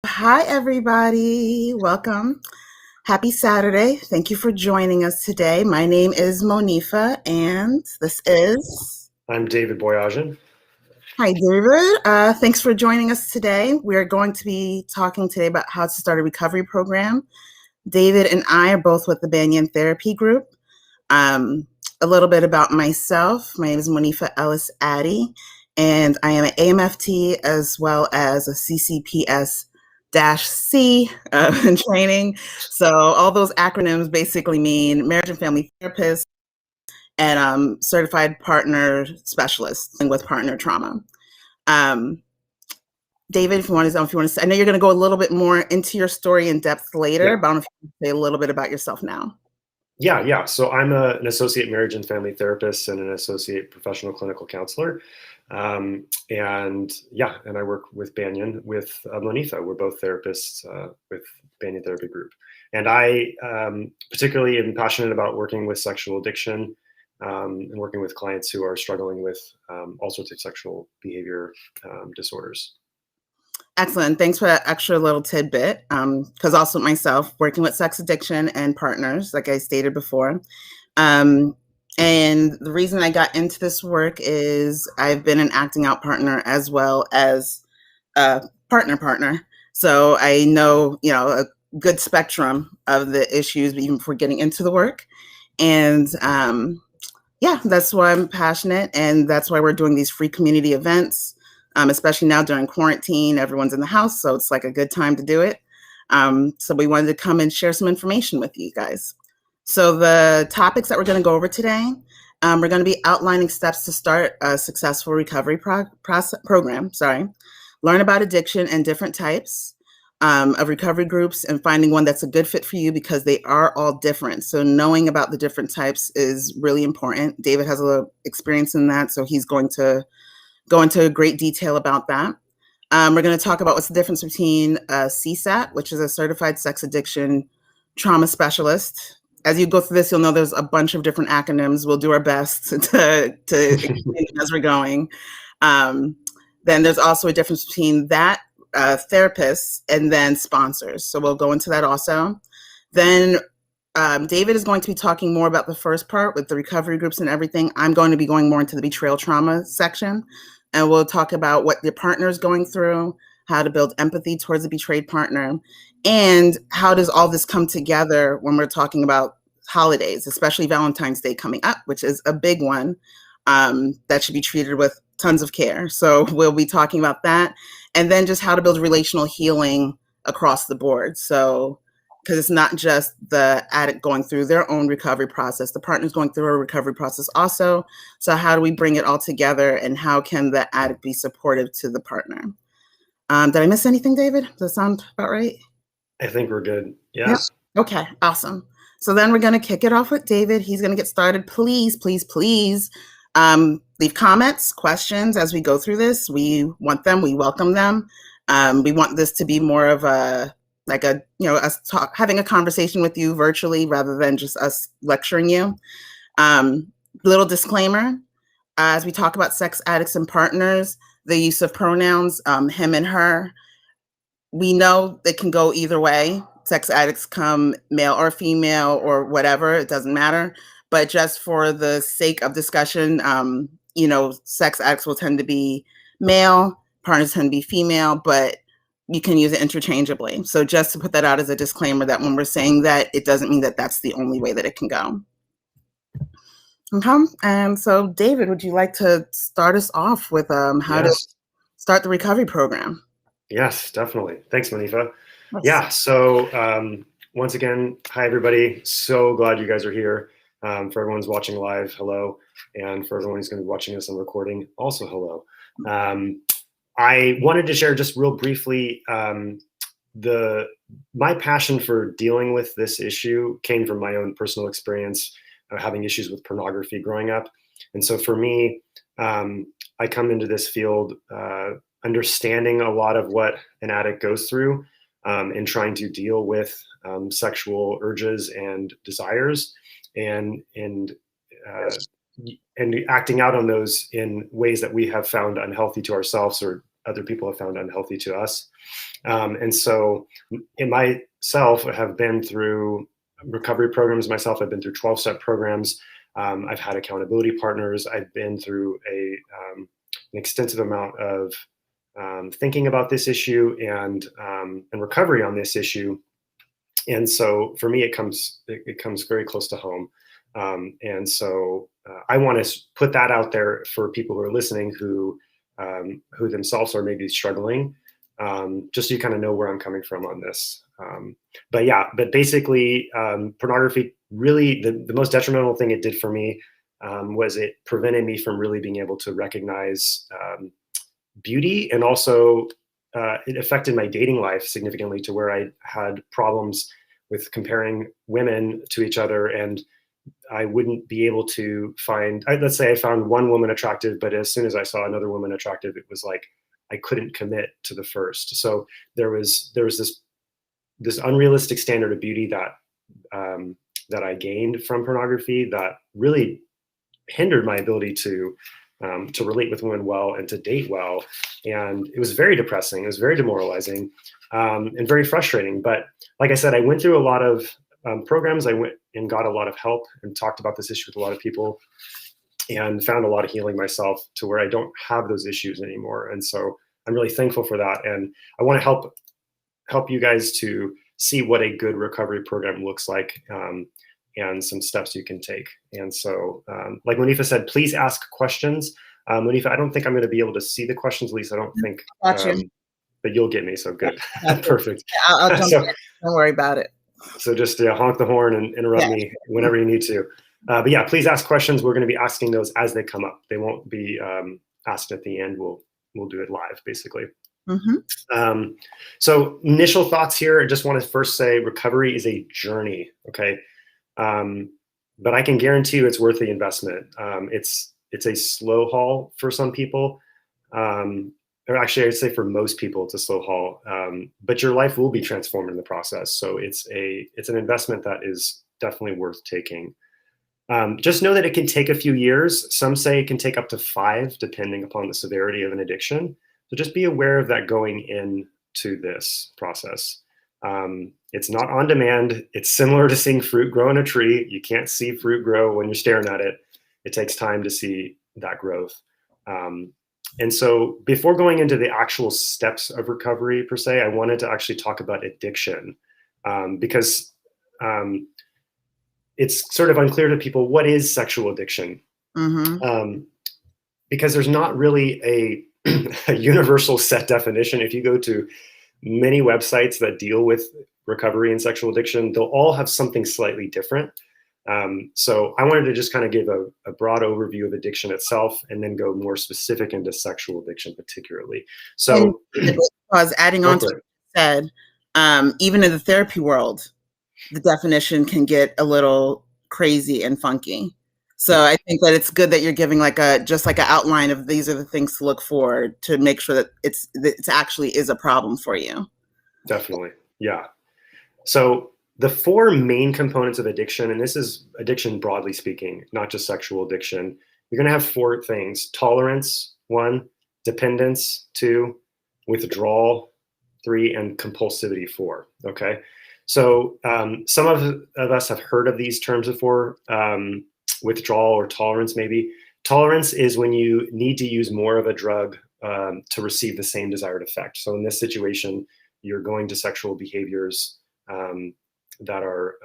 Hi, everybody. Welcome. Happy Saturday. Thank you for joining us today. My name is Monifa, and this is. I'm David Boyajian. Hi, David. Thanks for joining us today. We're going to be talking today about how to start a recovery program. David and I are both with the Banyan Therapy Group. Um, a little bit about myself. My name is Monifa Ellis Addy, and I am an AMFT as well as a CCPS C in training. So all those acronyms basically mean marriage and family therapist and certified partner specialist with partner trauma. Um, David, if you want to say, I know you're going to go a little bit more into your story in depth later, Yeah, but I don't know if you can say a little bit about yourself now. yeah. So I'm an associate marriage and family therapist and an associate professional clinical counselor. And I work with Banyan with Monifa. We're both therapists with Banyan Therapy Group. And I particularly am passionate about working with sexual addiction and working with clients who are struggling with all sorts of sexual behavior disorders. Excellent. Thanks for that extra little tidbit. Because also myself, working with sex addiction and partners, like I stated before. Um, and the reason I got into this work is I've been an acting out partner as well as a partner. So I know, a good spectrum of the issues even before getting into the work. And yeah, that's why I'm passionate, and that's why we're doing these free community events, especially now during quarantine. Everyone's in the house, so it's like a good time to do it. So we wanted to come and share some information with you guys. So the topics that we're going to go over today, we're going to be outlining steps to start a successful recovery program. Sorry, learn about addiction and different types of recovery groups and finding one that's a good fit for you because they are all different. So knowing about the different types is really important. David has a little experience in that, so he's going to go into great detail about that. We're going to talk about what's the difference between a CSAT, which is a certified sex addiction trauma specialist. As you go through this, you'll know there's a bunch of different acronyms. We'll do our best to explain as we're going. Um, then there's also a difference between that therapists and then sponsors. So we'll go into that also. Then David is going to be talking more about the first part with the recovery groups and everything. I'm going to be going more into the betrayal trauma section, and we'll talk about what your partner is going through, how to build empathy towards a betrayed partner, and how does all this come together when we're talking about holidays, especially Valentine's Day coming up, which is a big one that should be treated with tons of care. So we'll be talking about that, and then just how to build relational healing across the board. So because it's not just the addict going through their own recovery process, the partner's going through a recovery process also. So how do we bring it all together, and how can the addict be supportive to the partner? Did I miss anything, David? Does that sound about right? I think we're good. Yep. Yeah. Okay, awesome. So then we're going to kick it off with David. He's going to get started. Please, leave comments, questions as we go through this. We want them. We welcome them. We want this to be more of a like a us having a conversation with you virtually rather than just us lecturing you. Um, Little disclaimer: as we talk about sex addicts and partners, the use of pronouns him and her. We know it can go either way. Sex addicts come male or female or whatever, it doesn't matter. But just for the sake of discussion, sex addicts will tend to be male, partners tend to be female, but you can use it interchangeably. So just to put that out as a disclaimer that when we're saying that, it doesn't mean that that's the only way that it can go. Okay. And so, David, would you like to start us off with how to Yes. start the recovery program? Yes, definitely. Thanks, Manifa. Yes. Yeah. So once again, hi everybody. So glad you guys are here. For everyone's watching live, hello, and for everyone who's going to be watching this on recording, also hello. I wanted to share just real briefly the my passion for dealing with this issue came from my own personal experience having issues with pornography growing up, and so for me, I come into this field understanding a lot of what an addict goes through and trying to deal with sexual urges and desires and and acting out on those in ways that we have found unhealthy to ourselves or other people have found unhealthy to us. And so in myself, I have been through recovery programs myself. I've been through 12-step programs. I've had accountability partners. I've been through an extensive amount of thinking about this issue and recovery on this issue. And so for me, it comes very close to home. And so I want to put that out there for people who are listening who themselves are maybe struggling, just so you kind of know where I'm coming from on this. But basically, pornography really, the most detrimental thing it did for me was it prevented me from really being able to recognize beauty, and also it affected my dating life significantly to where I had problems with comparing women to each other, and I wouldn't be able to find, let's say I found one woman attractive, but as soon as I saw another woman attractive, it was like I couldn't commit to the first. So there was this unrealistic standard of beauty that I gained from pornography that really hindered my ability to relate with women well and to date well. And it was very depressing. It was very demoralizing, and very frustrating. But like I said, I went through a lot of programs. I went and got a lot of help and talked about this issue with a lot of people, and found a lot of healing myself to where I don't have those issues anymore. And so I'm really thankful for that. And I want to help you guys to see what a good recovery program looks like, and some steps you can take. And so, like Monifa said, please ask questions. Monifa, I don't think I'm going to be able to see the questions, at least I don't think, Gotcha. but you'll get me, so good. Perfect. I'll jump in. Don't worry about it. So just honk the horn and interrupt me whenever you need to. But yeah, please ask questions. We're going to be asking those as they come up. They won't be asked at the end. We'll do it live, basically. Mm-hmm. So initial thoughts here. I just want to first say recovery is a journey, okay? But I can guarantee you it's worth the investment. It's a slow haul for some people. Or actually, I'd say for most people, it's a slow haul. But your life will be transformed in the process. So it's an investment that is definitely worth taking. Just know that it can take a few years. Some say it can take up to 5, depending upon the severity of an addiction. So just be aware of that going into this process. It's not on demand. It's similar to seeing fruit grow in a tree. You can't see fruit grow when you're staring at it. It takes time to see that growth. And so before going into the actual steps of recovery per se, I wanted to actually talk about addiction, because it's sort of unclear to people, what is sexual addiction? Mm-hmm. Because there's not really a universal set definition. If you go to many websites that deal with recovery and sexual addiction, they'll all have something slightly different. So I wanted to just kind of give a broad overview of addiction itself, and then go more specific into sexual addiction particularly. So I was adding on to what you said, even in the therapy world, the definition can get a little crazy and funky. So I think that it's good that you're giving just like an outline of these are the things to look for to make sure that it's actually is a problem for you. Definitely. Yeah. So the 4 main components of addiction, and this is addiction broadly speaking, not just sexual addiction, you're going to have 4 things: tolerance, 1, dependence, 2, withdrawal, 3, and compulsivity, 4. Okay. So some of us have heard of these terms before, withdrawal or tolerance maybe. Tolerance is when you need to use more of a drug to receive the same desired effect. So in this situation, you're going to sexual behaviors that are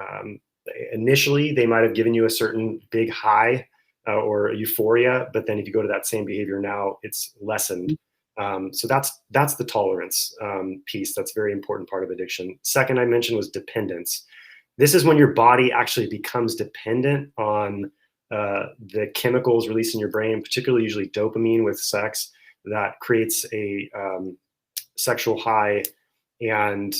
initially, they might have given you a certain big high or euphoria, but then if you go to that same behavior now, it's lessened. So that's the tolerance piece. That's a very important part of addiction. Second I mentioned was dependence. This is when your body actually becomes dependent on the chemicals released in your brain, particularly usually dopamine with sex, that creates a sexual high, and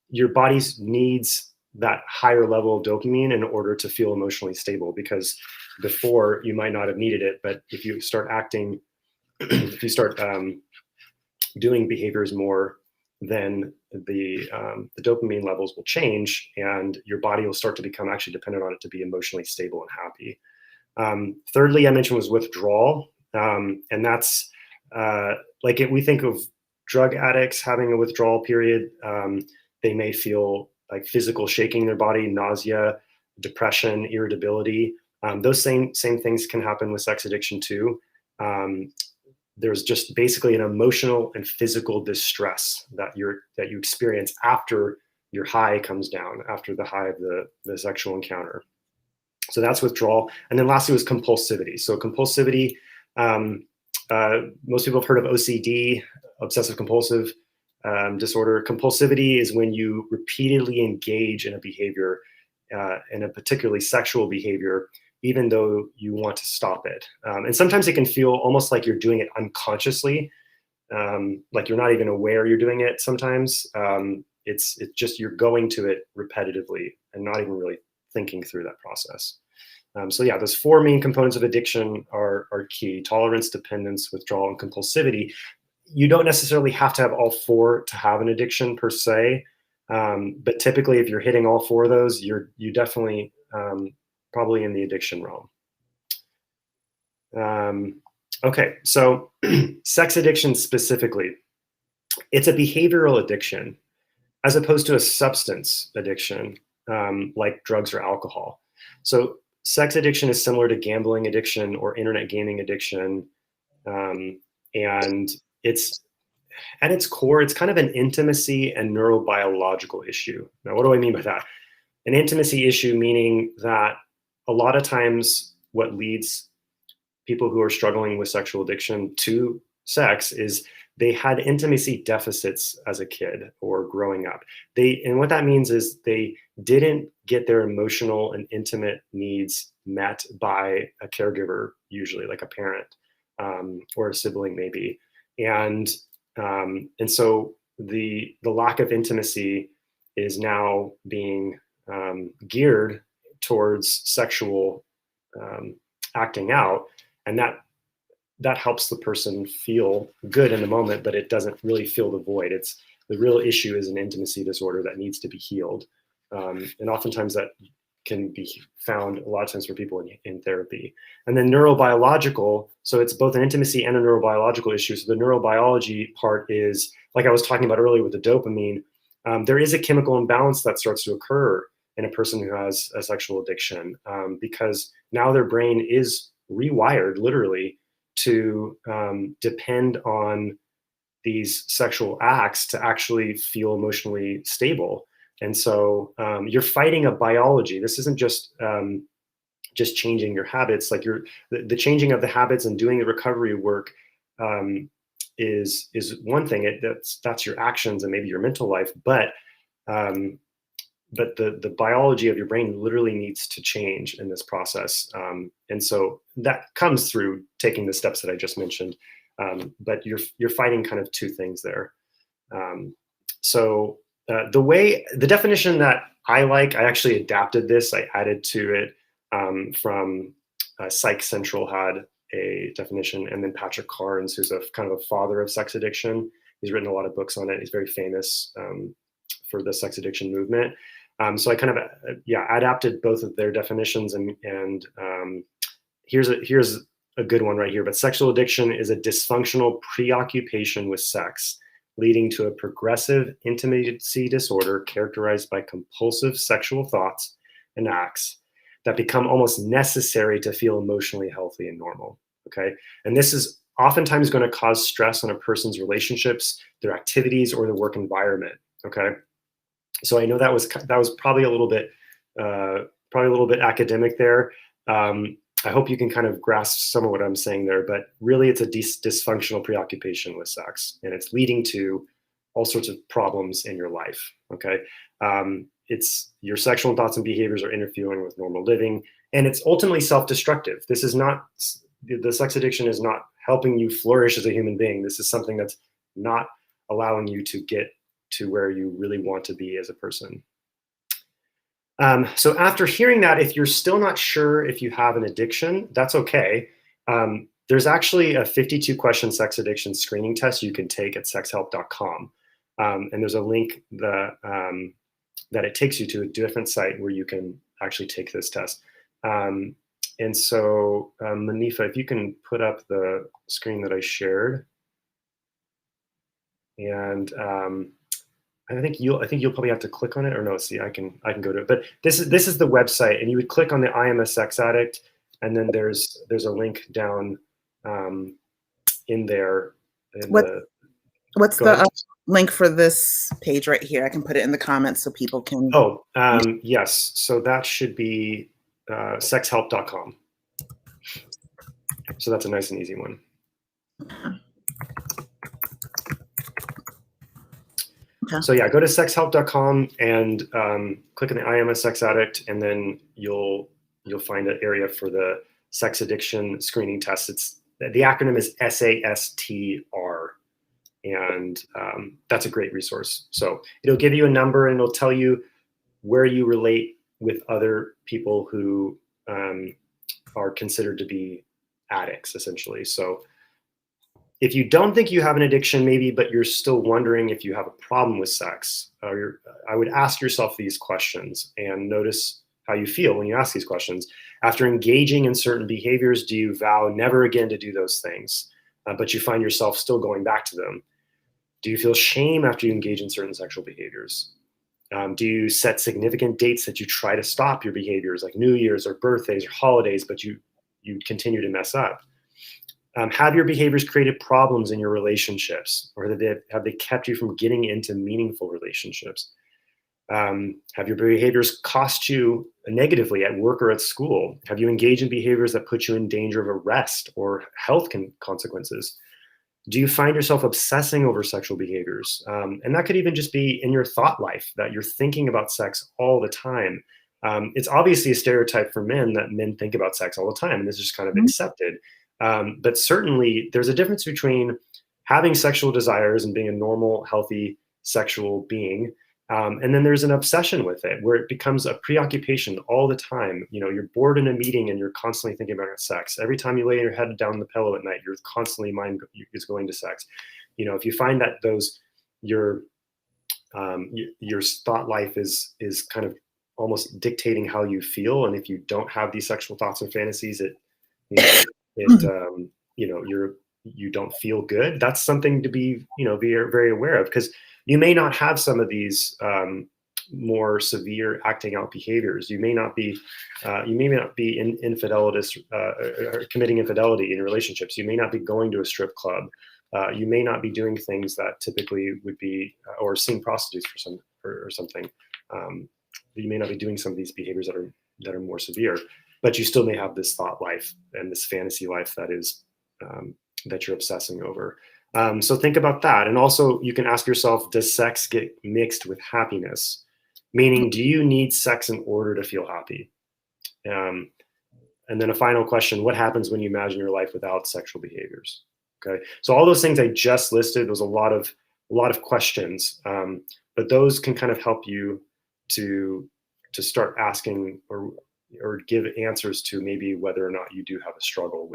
your body needs that higher level of dopamine in order to feel emotionally stable, because before you might not have needed it, but if you start acting, if you start doing behaviors more, then the dopamine levels will change, and your body will start to become actually dependent on it to be emotionally stable and happy. Thirdly, I mentioned was withdrawal, and that's we think of drug addicts having a withdrawal period. They may feel like physical shaking in their body, nausea, depression, irritability. Those same things can happen with sex addiction too. There's just basically an emotional and physical distress that you experience after your high comes down, after the high of the sexual encounter. So that's withdrawal. And then lastly was compulsivity. So compulsivity, most people have heard of OCD, obsessive compulsive disorder. Compulsivity is when you repeatedly engage in a behavior, in a particularly sexual behavior, even though you want to stop it. And sometimes it can feel almost like you're doing it unconsciously, like you're not even aware you're doing it sometimes. It's just you're going to it repetitively and not even really thinking through that process. So yeah, those four main components of addiction are key: tolerance, dependence, withdrawal, and compulsivity. You don't necessarily have to have all four to have an addiction per se, but typically if you're hitting all four of those, you definitely probably in the addiction realm. Okay, so sex addiction specifically, it's a behavioral addiction as opposed to a substance addiction, like drugs or alcohol. So sex addiction is similar to gambling addiction or internet gaming addiction. And it's at its core, it's kind of an intimacy and neurobiological issue. Now, what do I mean by that? An intimacy issue meaning that a lot of times what leads people who are struggling with sexual addiction to sex is they had intimacy deficits as a kid or growing up. And what that means is they didn't get their emotional and intimate needs met by a caregiver, usually like a parent or a sibling maybe. And so the lack of intimacy is now being geared towards sexual acting out, and that helps the person feel good in the moment, but it doesn't really fill the void. The real issue is an intimacy disorder that needs to be healed. And oftentimes that can be found a lot of times for people in therapy. And then neurobiological, so it's both an intimacy and a neurobiological issue. So the neurobiology part is, like I was talking about earlier with the dopamine, there is a chemical imbalance that starts to occur in a person who has a sexual addiction, because now their brain is rewired literally to depend on these sexual acts to actually feel emotionally stable. And so you're fighting a biology. This isn't just changing your habits. Like the changing of the habits and doing the recovery work is one thing. That's your actions and maybe your mental life, but the biology of your brain literally needs to change in this process. And so that comes through taking the steps that I just mentioned. But you're fighting kind of two things there. The definition that I like, I actually adapted this. I added to it from Psych Central had a definition, and then Patrick Carnes, who's a kind of a father of sex addiction. He's written a lot of books on it. He's very famous for the sex addiction movement. So I kind of adapted both of their definitions, and here's a good one right here. But sexual addiction is a dysfunctional preoccupation with sex, leading to a progressive intimacy disorder characterized by compulsive sexual thoughts and acts that become almost necessary to feel emotionally healthy and normal. Okay, and this is oftentimes going to cause stress on a person's relationships, their activities, or the work environment. Okay. So I know that was probably a little bit academic there. I hope you can kind of grasp some of what I'm saying there, but really it's a dysfunctional preoccupation with sex, and it's leading to all sorts of problems in your life. Okay, it's your sexual thoughts and behaviors are interfering with normal living, and it's ultimately self-destructive. This is not, the sex addiction is not helping you flourish as a human being. This is something that's not allowing you to get to where you really want to be as a person. So after hearing that, if you're still not sure if you have an addiction, that's okay. There's actually a 52-question sex addiction screening test you can take at sexhelp.com. And there's a link that it takes you to a different site where you can actually take this test. And so, Manifa, if you can put up the screen that I shared. and I think you'll probably have to click on it, or no, see, I can go to it. But this is the website, and you would click on the I Am a Sex Addict, and then there's a link down in there. What what's Go the ahead. link for this page right here? I can put it in the comments so people can. Oh, yes. So that should be sexhelp.com. So that's a nice and easy one. Okay. So yeah, go to sexhelp.com and click on the I Am a Sex Addict, and then you'll find an area for the sex addiction screening test. It's the acronym is SASTR, and that's a great resource. So it'll give you a number, and it'll tell you where you relate with other people who are considered to be addicts, essentially. So if you don't think you have an addiction, maybe, but you're still wondering if you have a problem with sex, I would ask yourself these questions and notice how you feel when you ask these questions. After engaging in certain behaviors, do you vow never again to do those things, but you find yourself still going back to them? Do you feel shame after you engage in certain sexual behaviors? Do you set significant dates that you try to stop your behaviors, like New Year's or birthdays or holidays, but you continue to mess up? Have your behaviors created problems in your relationships, or have they kept you from getting into meaningful relationships? Have your behaviors cost you negatively at work or at school? Have you engaged in behaviors that put you in danger of arrest or health consequences? Do you find yourself obsessing over sexual behaviors? And that could even just be in your thought life, that you're thinking about sex all the time. It's obviously a stereotype for men that men think about sex all the time, and this is just kind of accepted. But certainly there's a difference between having sexual desires and being a normal, healthy sexual being. And then there's an obsession with it where it becomes a preoccupation all the time. You know, you're bored in a meeting and you're constantly thinking about sex. Every time you lay your head down on the pillow at night, you're constantly mind is going to sex. You know, if you find that your thought life is kind of almost dictating how you feel, and if you don't have these sexual thoughts and fantasies, you don't feel good. That's something to be very aware of, because you may not have some of these more severe acting out behaviors. You may not be infidelitous or committing infidelity in relationships. You may not be going to a strip club. You may not be doing things that typically would be, or seeing prostitutes or something. You may not be doing some of these behaviors that are more severe, but you still may have this thought life and this fantasy life that is that you're obsessing over. So think about that. And also you can ask yourself, does sex get mixed with happiness? Meaning, do you need sex in order to feel happy? And then a final question, what happens when you imagine your life without sexual behaviors? Okay. So all those things I just listed, there's a lot of questions, but those can kind of help you to start asking or give answers to maybe whether or not you do have a struggle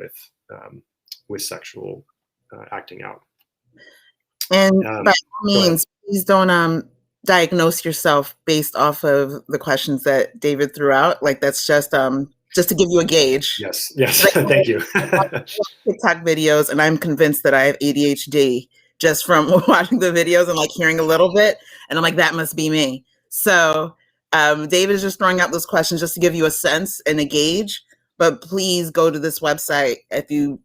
with sexual acting out. And by all means, please don't diagnose yourself based off of the questions that David threw out. Like, that's just to give you a gauge. Yes. Thank you. TikTok videos, and I'm convinced that I have ADHD just from watching the videos and like hearing a little bit, and I'm like, that must be me. So David is just throwing out those questions just to give you a sense and a gauge. But please go to this website if you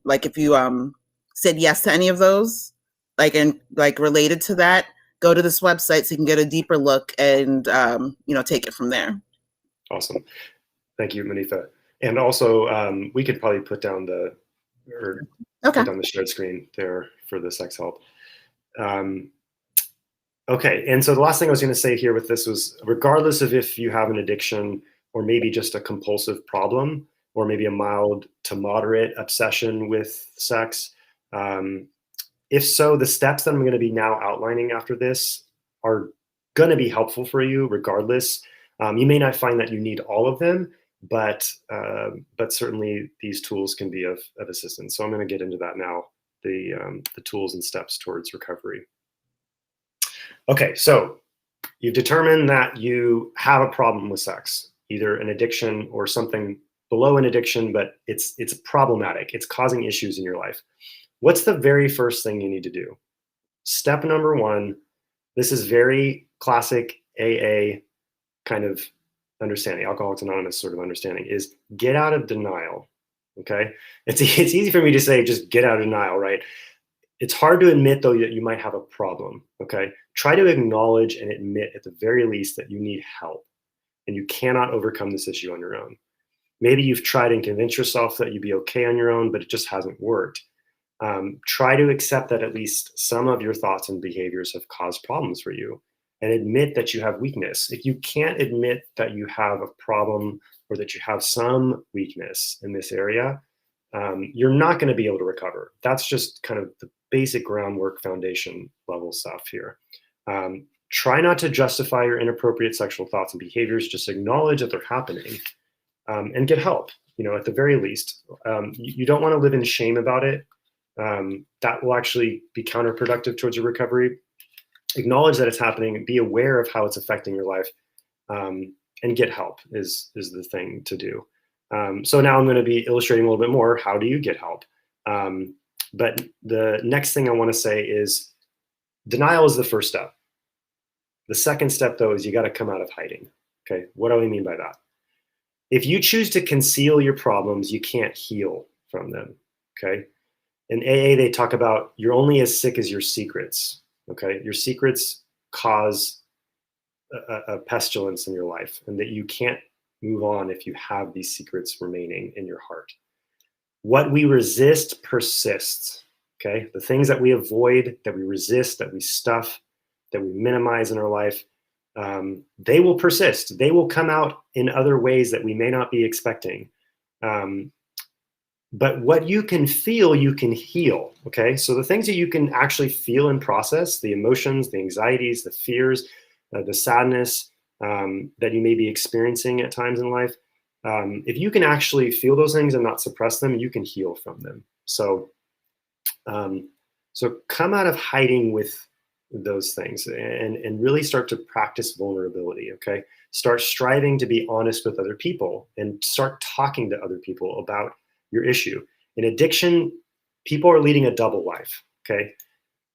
said yes to any of those, related to that. Go to this website so you can get a deeper look and take it from there. Awesome, thank you, Manitha. And also, we could probably put down the shared screen there for the sex help. Okay, and so the last thing I was going to say here with this was, regardless of if you have an addiction or maybe just a compulsive problem, or maybe a mild to moderate obsession with sex, if so, the steps that I'm going to be now outlining after this are going to be helpful for you regardless. You may not find that you need all of them, but certainly these tools can be of assistance. So I'm going to get into that now, the tools and steps towards recovery. Okay, so you've determined that you have a problem with sex, either an addiction or something below an addiction, but it's problematic. It's causing issues in your life. What's the very first thing you need to do? Step number one, this is very classic AA kind of understanding, Alcoholics Anonymous sort of understanding, is get out of denial. Okay, it's easy for me to say just get out of denial, right? It's hard to admit though that you might have a problem. Okay, try to acknowledge and admit at the very least that you need help and you cannot overcome this issue on your own. Maybe you've tried and convinced yourself that you'd be okay on your own, but it just hasn't worked. Try to accept that at least some of your thoughts and behaviors have caused problems for you and admit that you have weakness. If you can't admit that you have a problem or that you have some weakness in this area, you're not going to be able to recover. That's just kind of the basic groundwork, foundation level stuff here. Try not to justify your inappropriate sexual thoughts and behaviors. Just acknowledge that they're happening and get help, at the very least. You don't want to live in shame about it. That will actually be counterproductive towards your recovery. Acknowledge that it's happening and be aware of how it's affecting your life, and get help is the thing to do. So now I'm going to be illustrating a little bit more. How do you get help? But the next thing I want to say is denial is the first step. The second step, though, is you got to come out of hiding. Okay, what do I mean by that? If you choose to conceal your problems, you can't heal from them. Okay. In AA, they talk about you're only as sick as your secrets. Okay, your secrets cause a pestilence in your life, and that you can't move on if you have these secrets remaining in your heart. What we resist persists. Okay, the things that we avoid, that we resist, that we stuff, that we minimize in our life, they will persist. They will come out in other ways that we may not be expecting. But what you can feel, you can heal. Okay, so the things that you can actually feel and process, the emotions, the anxieties, the fears, the sadness that you may be experiencing at times in life, if you can actually feel those things and not suppress them, you can heal from them. So come out of hiding with those things and really start to practice vulnerability. Okay, start striving to be honest with other people and start talking to other people about your issue. In addiction, people are leading a double life. Okay,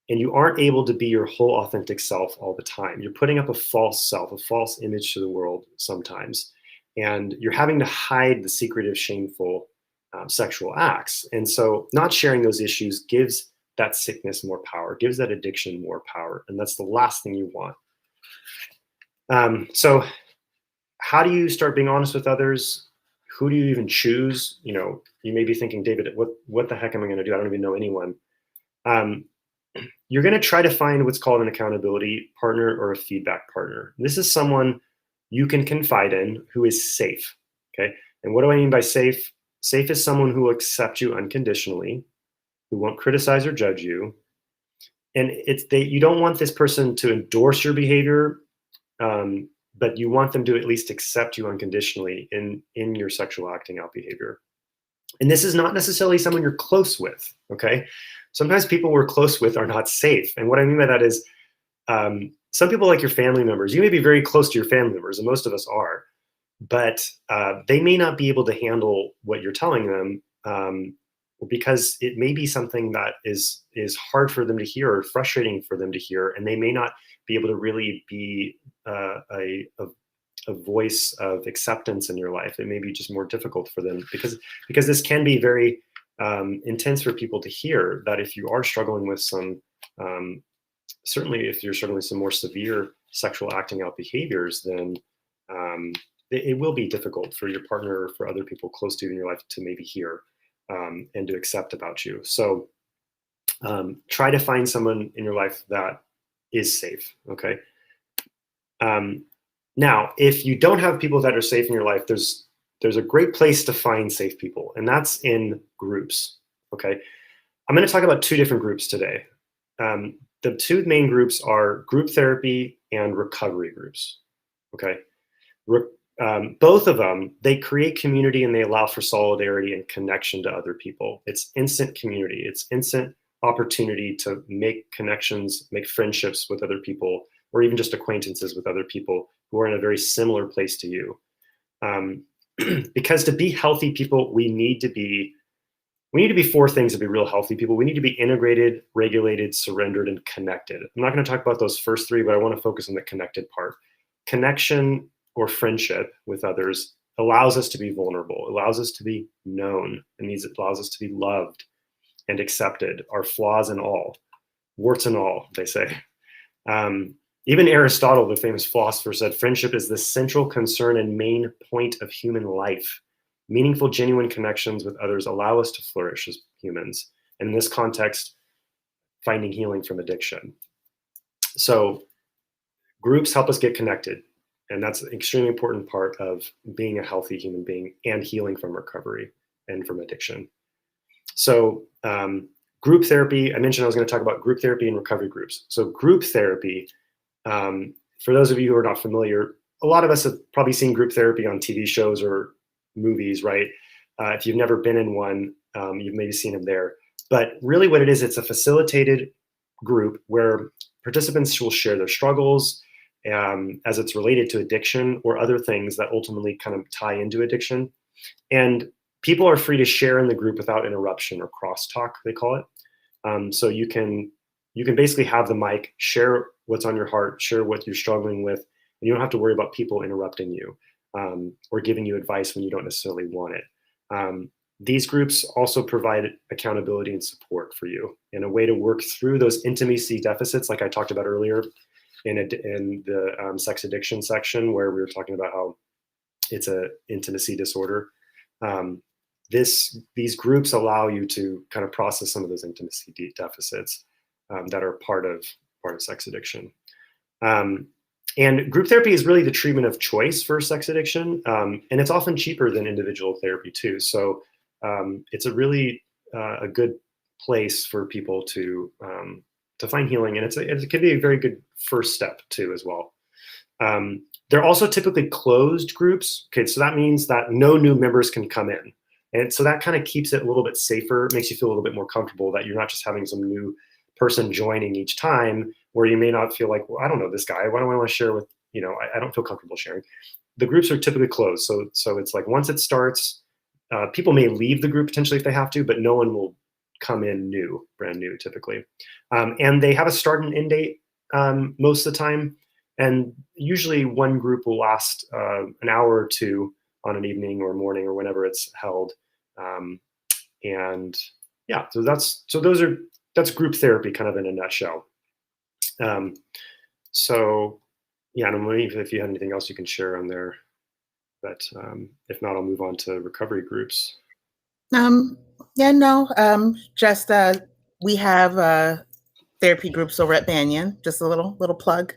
and you aren't able to be your whole authentic self all the time. You're putting up a false self, a false image to the world sometimes, and you're having to hide the secretive, shameful sexual acts. And so not sharing those issues gives that sickness more power, gives that addiction more power. And that's the last thing you want. So how do you start being honest with others? Who do you even choose? You may be thinking, David, what the heck am I going to do? I don't even know anyone. You're going to try to find what's called an accountability partner or a feedback partner. This is someone you can confide in who is safe. Okay. And what do I mean by safe? Safe is someone who will accept you unconditionally, who won't criticize or judge you. And you don't want this person to endorse your behavior, but you want them to at least accept you unconditionally in your sexual acting out behavior. And this is not necessarily someone you're close with. Okay. Sometimes people we're close with are not safe. And what I mean by that is some people, like your family members, you may be very close to your family members, and most of us are, but they may not be able to handle what you're telling them because it may be something that is hard for them to hear or frustrating for them to hear, and they may not be able to really be a voice of acceptance in your life. It may be just more difficult for them because this can be very intense for people to hear, that if you are struggling with some, certainly if you're struggling with some more severe sexual acting out behaviors, then it will be difficult for your partner or for other people close to you in your life to maybe hear and to accept about you. So try to find someone in your life that is safe. Okay. Now, if you don't have people that are safe in your life, there's a great place to find safe people, and that's in groups. Okay. I'm going to talk about two different groups today. The two main groups are group therapy and recovery groups. Okay. Both of them, they create community and they allow for solidarity and connection to other people. It's instant community. It's instant opportunity to make connections, make friendships with other people, or even just acquaintances with other people who are in a very similar place to you. Because to be healthy people, we need to be we need to be four things to be real healthy people. We need to be integrated, regulated, surrendered, and connected. I'm not going to talk about those first three, but I want to focus on the connected part. Connection or friendship with others allows us to be vulnerable, allows us to be known, and means it allows us to be loved and accepted, our flaws and all, warts and all, they say. Even Aristotle, the famous philosopher, said friendship is the central concern and main point of human life. Meaningful, genuine connections with others allow us to flourish as humans. And in this context, finding healing from addiction. So groups help us get connected. And that's an extremely important part of being a healthy human being and healing from recovery and from addiction. So group therapy, I mentioned I was going to talk about group therapy and recovery groups. So group therapy, for those of you who are not familiar, a lot of us have probably seen group therapy on TV shows or movies, right? If you've never been in one, you've maybe seen them there. But really what it is, it's a facilitated group where participants will share their struggles as it's related to addiction or other things that ultimately kind of tie into addiction. And people are free to share in the group without interruption or crosstalk, they call it. So you can basically have the mic, share what's on your heart, share what you're struggling with, and you don't have to worry about people interrupting you or giving you advice when you don't necessarily want it. These groups also provide accountability and support for you and a way to work through those intimacy deficits, like I talked about earlier in the sex addiction section, where we were talking about how it's an intimacy disorder. These groups allow you to kind of process some of those intimacy deficits that are part of sex addiction. And group therapy is really the treatment of choice for sex addiction, and it's often cheaper than individual therapy too. So it's a really a good place for people to find healing, and it can be a very good first step too as well. They're also typically closed groups. Okay, so that means that no new members can come in. And so that kind of keeps it a little bit safer, makes you feel a little bit more comfortable that you're not just having some new person joining each time where you may not feel like, well, I don't know this guy. Why do I want to share with, I don't feel comfortable sharing. The groups are typically closed. So it's like once it starts, people may leave the group potentially if they have to, but no one will come in brand new typically. And they have a start and end date most of the time. And usually one group will last an hour or two on an evening or morning or whenever it's held. And yeah, so that's group therapy kind of in a nutshell. So yeah, and I'm wondering if you have anything else you can share on there, but if not, I'll move on to recovery groups. Just we have therapy groups over at Banyan, just a little plug.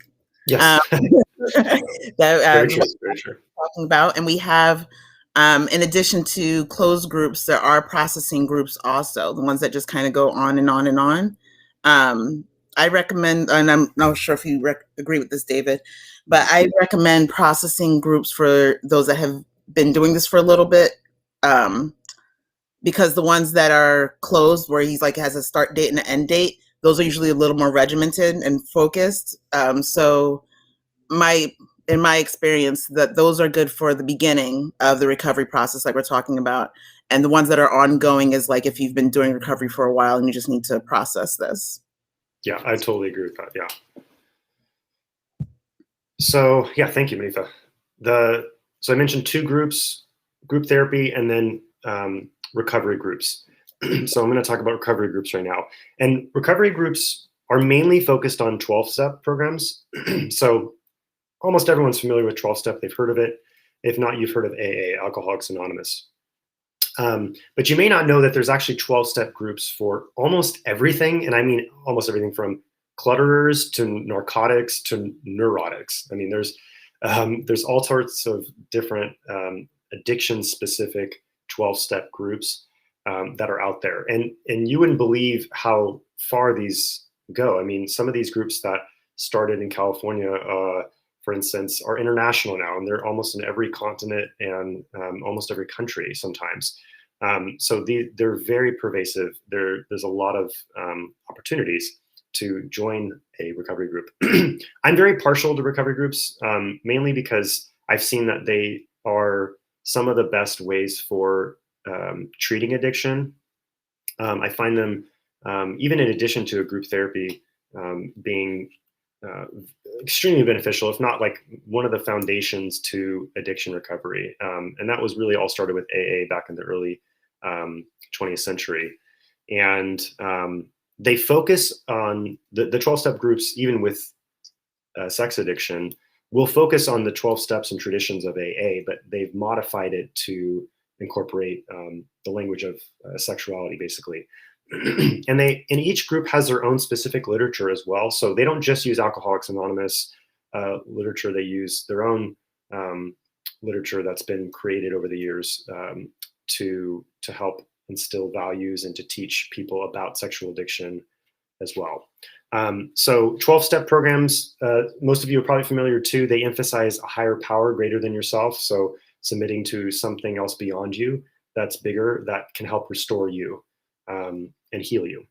Yes. That very true. Talking about, and we have in addition to closed groups, there are processing groups also, the ones that just kind of go on and on and on. I recommend, and I'm not sure if you agree with this, David, but I recommend processing groups for those that have been doing this for a little bit, because the ones that are closed, where he's like has a start date and an end date, those are usually a little more regimented and focused. So in my experience, that those are good for the beginning of the recovery process, like we're talking about. And the ones that are ongoing is like if you've been doing recovery for a while and you just need to process this. Yeah, I totally agree with that. Yeah. So yeah, thank you, Manitha. So I mentioned two groups, group therapy, and then recovery groups. So I'm going to talk about recovery groups right now. And recovery groups are mainly focused on 12-step programs. So almost everyone's familiar with 12-step. They've heard of it. If not, you've heard of AA, Alcoholics Anonymous. But you may not know that there's actually 12-step groups for almost everything. And I mean almost everything from clutterers to narcotics to neurotics. I mean, there's all sorts of different addiction-specific 12-step groups that are out there. And you wouldn't believe how far these go. I mean, some of these groups that started in California, for instance, are international now, and they're almost in every continent and almost every country sometimes. So they're very pervasive. There's a lot of opportunities to join a recovery group. I'm very partial to recovery groups, mainly because I've seen that they are some of the best ways for treating addiction I find them, even in addition to a group therapy, being extremely beneficial, if not like one of the foundations to addiction recovery. And that was really all started with AA back in the early 20th century. And they focus on the 12-step groups, even with sex addiction, will focus on the 12 steps and traditions of AA, but they've modified it to incorporate the language of sexuality, basically. And each group has their own specific literature as well. So they don't just use Alcoholics Anonymous literature, they use their own literature that's been created over the years to help instill values and to teach people about sexual addiction as well. So 12-step programs, most of you are probably familiar too, they emphasize a higher power greater than yourself. So submitting to something else beyond you that's bigger, that can help restore you and heal you.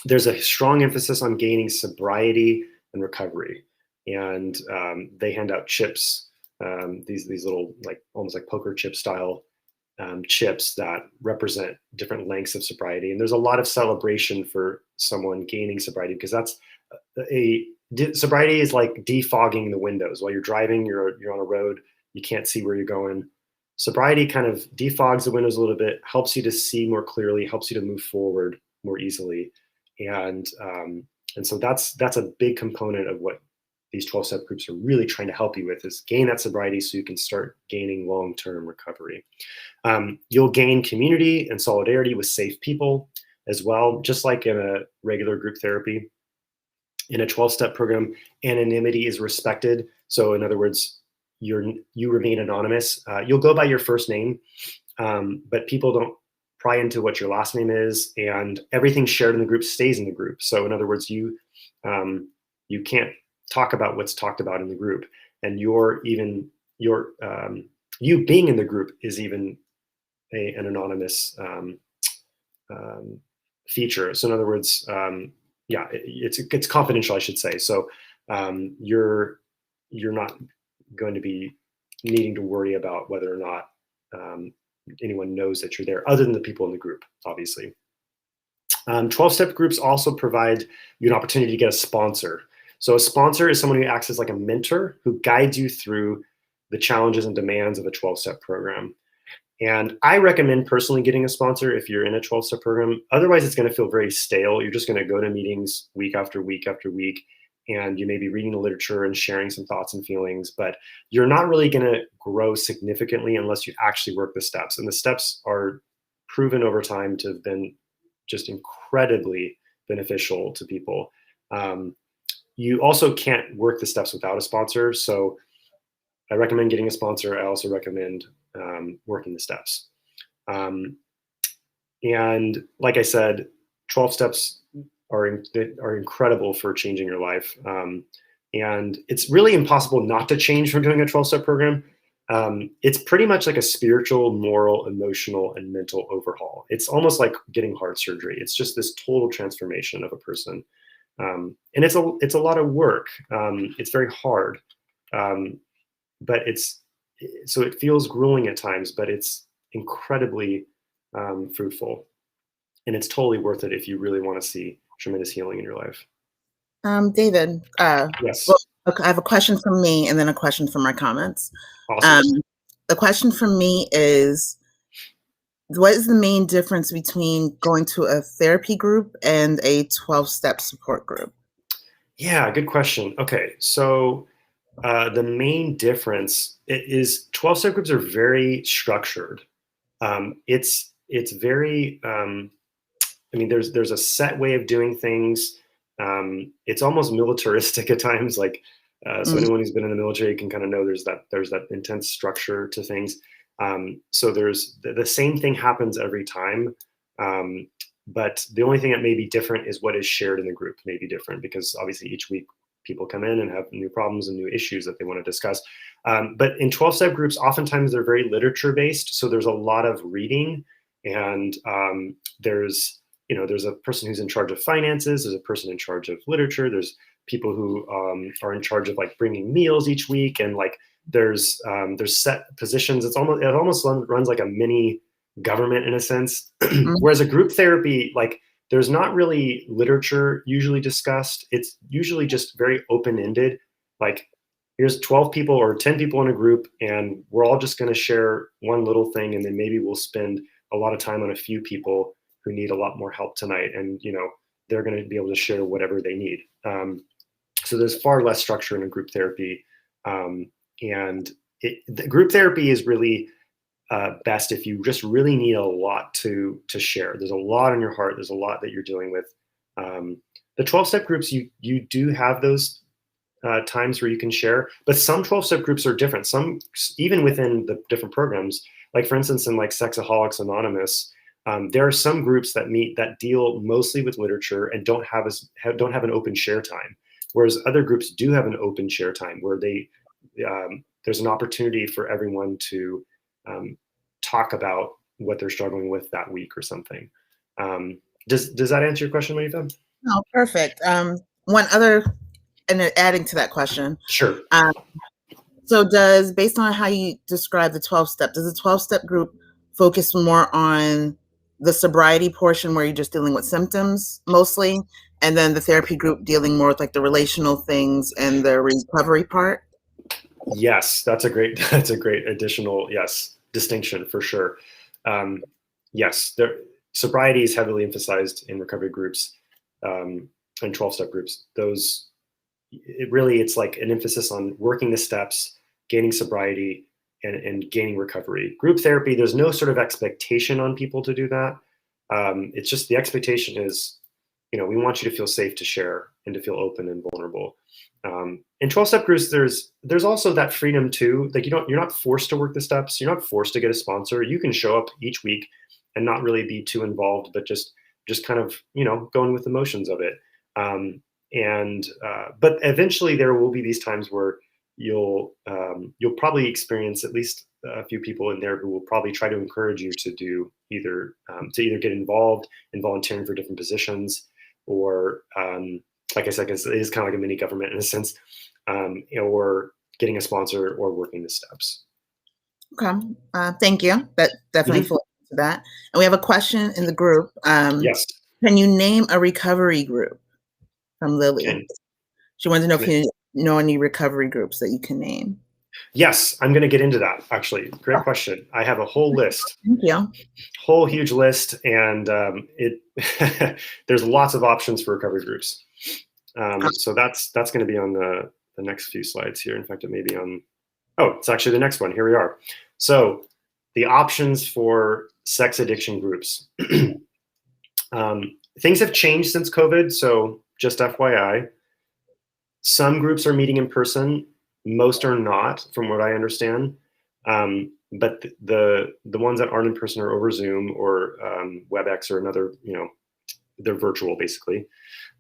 There's a strong emphasis on gaining sobriety and recovery. And they hand out chips, these little, like almost like poker chip style chips that represent different lengths of sobriety. And there's a lot of celebration for someone gaining sobriety, because that's sobriety is like defogging the windows. While you're driving, you're on a road, you can't see where you're going. Sobriety kind of defogs the windows a little bit, helps you to see more clearly, helps you to move forward more easily. And so that's a big component of what these 12-step groups are really trying to help you with, is gain that sobriety so you can start gaining long-term recovery. You'll gain community and solidarity with safe people as well, just like in a regular group therapy. In a 12-step program, anonymity is respected. So in other words, you remain anonymous. You'll go by your first name, but people don't pry into what your last name is, and everything shared in the group stays in the group. So in other words, you can't talk about what's talked about in the group, and you being in the group is even an anonymous feature. So in other words, it's confidential, I should say. So you're not going to be needing to worry about whether or not anyone knows that you're there, other than the people in the group, obviously. 12-step groups also provide you an opportunity to get a sponsor. So a sponsor is someone who acts as like a mentor, who guides you through the challenges and demands of a 12-step program. And I recommend personally getting a sponsor if you're in a 12-step program. Otherwise, it's going to feel very stale. You're just going to go to meetings week after week after week, and you may be reading the literature and sharing some thoughts and feelings, but you're not really going to grow significantly unless you actually work the steps. And the steps are proven over time to have been just incredibly beneficial to people. You also can't work the steps without a sponsor. So I recommend getting a sponsor. I also recommend working the steps. And like I said, 12 steps are incredible for changing your life. And it's really impossible not to change from doing a 12-step program. It's pretty much like a spiritual, moral, emotional, and mental overhaul. It's almost like getting heart surgery. It's just this total transformation of a person. And it's a lot of work. It's very hard, but so it feels grueling at times, but it's incredibly fruitful, and it's totally worth it if you really want to see tremendous healing in your life. David, Yes. well, I have a question from me and then a question from my comments. Awesome. The question from me is, what is the main difference between going to a therapy group and a 12-step support group? Yeah, good question. Okay, so the main difference is 12-step groups are very structured. It's very, there's a set way of doing things. It's almost militaristic at times. Like, so anyone who's been in the military can kind of know there's that intense structure to things. So there's the same thing happens every time. But the only thing that may be different is what is shared in the group may be different, because obviously each week people come in and have new problems and new issues that they want to discuss. But in 12-step groups, oftentimes they're very literature based. So there's a lot of reading, and there's a person who's in charge of finances. There's a person in charge of literature. There's people who are in charge of like bringing meals each week. And like there's set positions. It almost runs like a mini government in a sense. Mhm. Whereas a group therapy, like there's not really literature usually discussed. It's usually just very open-ended. Like here's 12 people or 10 people in a group, and we're all just going to share one little thing, and then maybe we'll spend a lot of time on a few people who need a lot more help tonight, and they're going to be able to share whatever they need. So there's far less structure in a group therapy, and the group therapy is really best if you just really need a lot to share. There's a lot on your heart. There's a lot that you're dealing with. The 12-step groups, you do have those times where you can share, but some 12-step groups are different. Some, even within the different programs, like for instance, in like Sexaholics Anonymous, there are some groups that meet that deal mostly with literature and don't have an open share time, whereas other groups do have an open share time where there's an opportunity for everyone to talk about what they're struggling with that week or something. Does that answer your question, Manita? Oh, perfect. One other, and then adding to that question. Sure. So based on how you describe the 12-step, does the 12-step group focus more on the sobriety portion where you're just dealing with symptoms mostly, and then the therapy group dealing more with like the relational things and the recovery part? Yes, that's a great additional distinction for sure. Yes, sobriety is heavily emphasized in recovery groups and 12-step groups. It's like an emphasis on working the steps, gaining sobriety, and gaining recovery. Group therapy, there's no sort of expectation on people to do that. It's just the expectation is, we want you to feel safe to share and to feel open and vulnerable. In 12-step groups, there's also that freedom too. Like you're not forced to work the steps. You're not forced to get a sponsor. You can show up each week and not really be too involved, but just kind of going with the motions of it. But eventually there will be these times where you'll probably experience at least a few people in there who will probably try to encourage you to do either get involved in volunteering for different positions, or like I said, it is kind of like a mini government in a sense, or getting a sponsor or working the steps. Okay, thank you. That definitely falls into that. And we have a question in the group. Yes. Can you name a recovery group? From Lily. She wanted to know if you know any recovery groups that you can name. Yes, I'm going to get into that, actually. Great question. I have a whole list. Thank you. Whole huge list, and there's lots of options for recovery groups. So that's going to be on the next few slides here. In fact, it may be on, it's actually the next one. Here we are. So the options for sex addiction groups. Things have changed since COVID, so just FYI. Some groups are meeting in person. Most are not, from what I understand. But the ones that aren't in person are over Zoom or WebEx or another, they're virtual basically.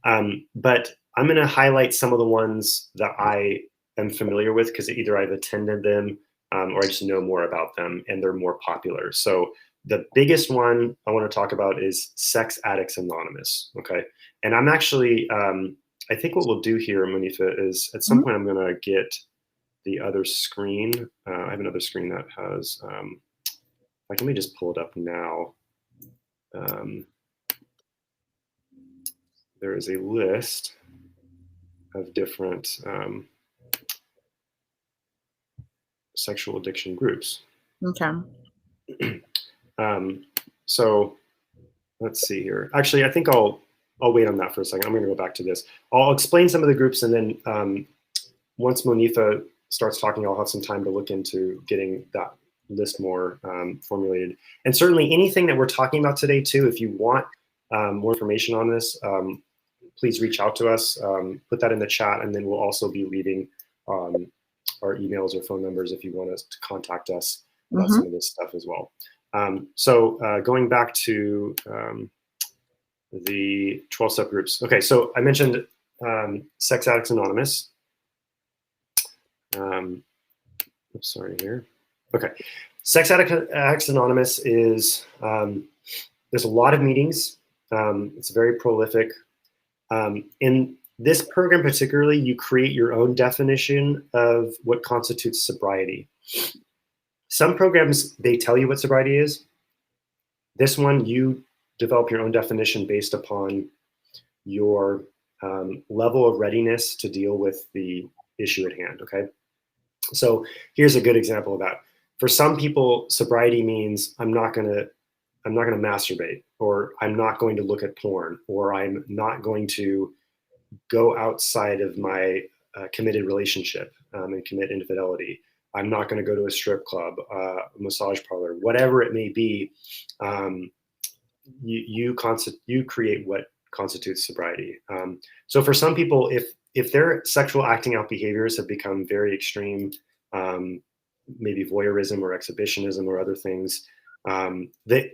But I'm going to highlight some of the ones that I am familiar with because either I've attended them or I just know more about them and they're more popular. So the biggest one I want to talk about is Sex Addicts Anonymous. Okay. And I'm actually, I think what we'll do here, Monifa, is at some point I'm going to get the other screen. I have another screen that has, let me just pull it up now. There is a list of different sexual addiction groups. Okay. So let's see here. Actually, I think I'll wait on that for a second. I'm going to go back to this. I'll explain some of the groups, and then once Monifa starts talking, I'll have some time to look into getting that list more formulated. And certainly anything that we're talking about today too, if you want more information on this, please reach out to us, put that in the chat, and then we'll also be leaving our emails or phone numbers if you want us to contact us about some of this stuff as well. So going back to the 12-step groups. Okay, so I mentioned Sex Addicts Anonymous. Sorry here. Okay, Sex Addicts Anonymous is, there's a lot of meetings. It's very prolific. In this program particularly, you create your own definition of what constitutes sobriety. Some programs, they tell you what sobriety is. This one, you develop your own definition based upon your level of readiness to deal with the issue at hand, okay? So here's a good example of that. For some people, sobriety means I'm not gonna masturbate, or I'm not going to look at porn, or I'm not going to go outside of my committed relationship and commit infidelity. I'm not going to go to a strip club, massage parlor, whatever it may be. You create what constitutes sobriety. So for some people, if their sexual acting out behaviors have become very extreme, maybe voyeurism or exhibitionism or other things, that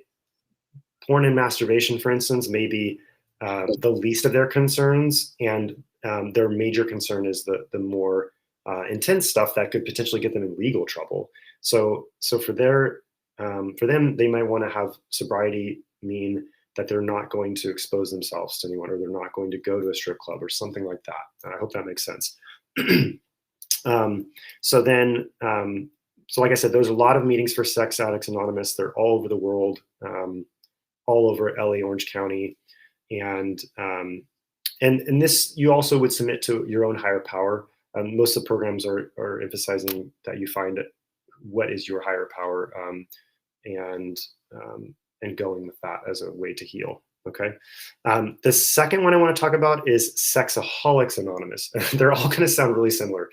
porn and masturbation, for instance, may be the least of their concerns, and their major concern is the more intense stuff that could potentially get them in legal trouble. So for them, they might want to have sobriety mean that they're not going to expose themselves to anyone, or they're not going to go to a strip club or something like that. And I hope that makes sense. So like I said, there's a lot of meetings for Sex Addicts Anonymous. They're all over the world, all over LA, Orange County. And this, you also would submit to your own higher power. Most of the programs are emphasizing that you find what is your higher power, and going with that as a way to heal. Okay. The second one I want to talk about is Sexaholics Anonymous. They're all going to sound really similar.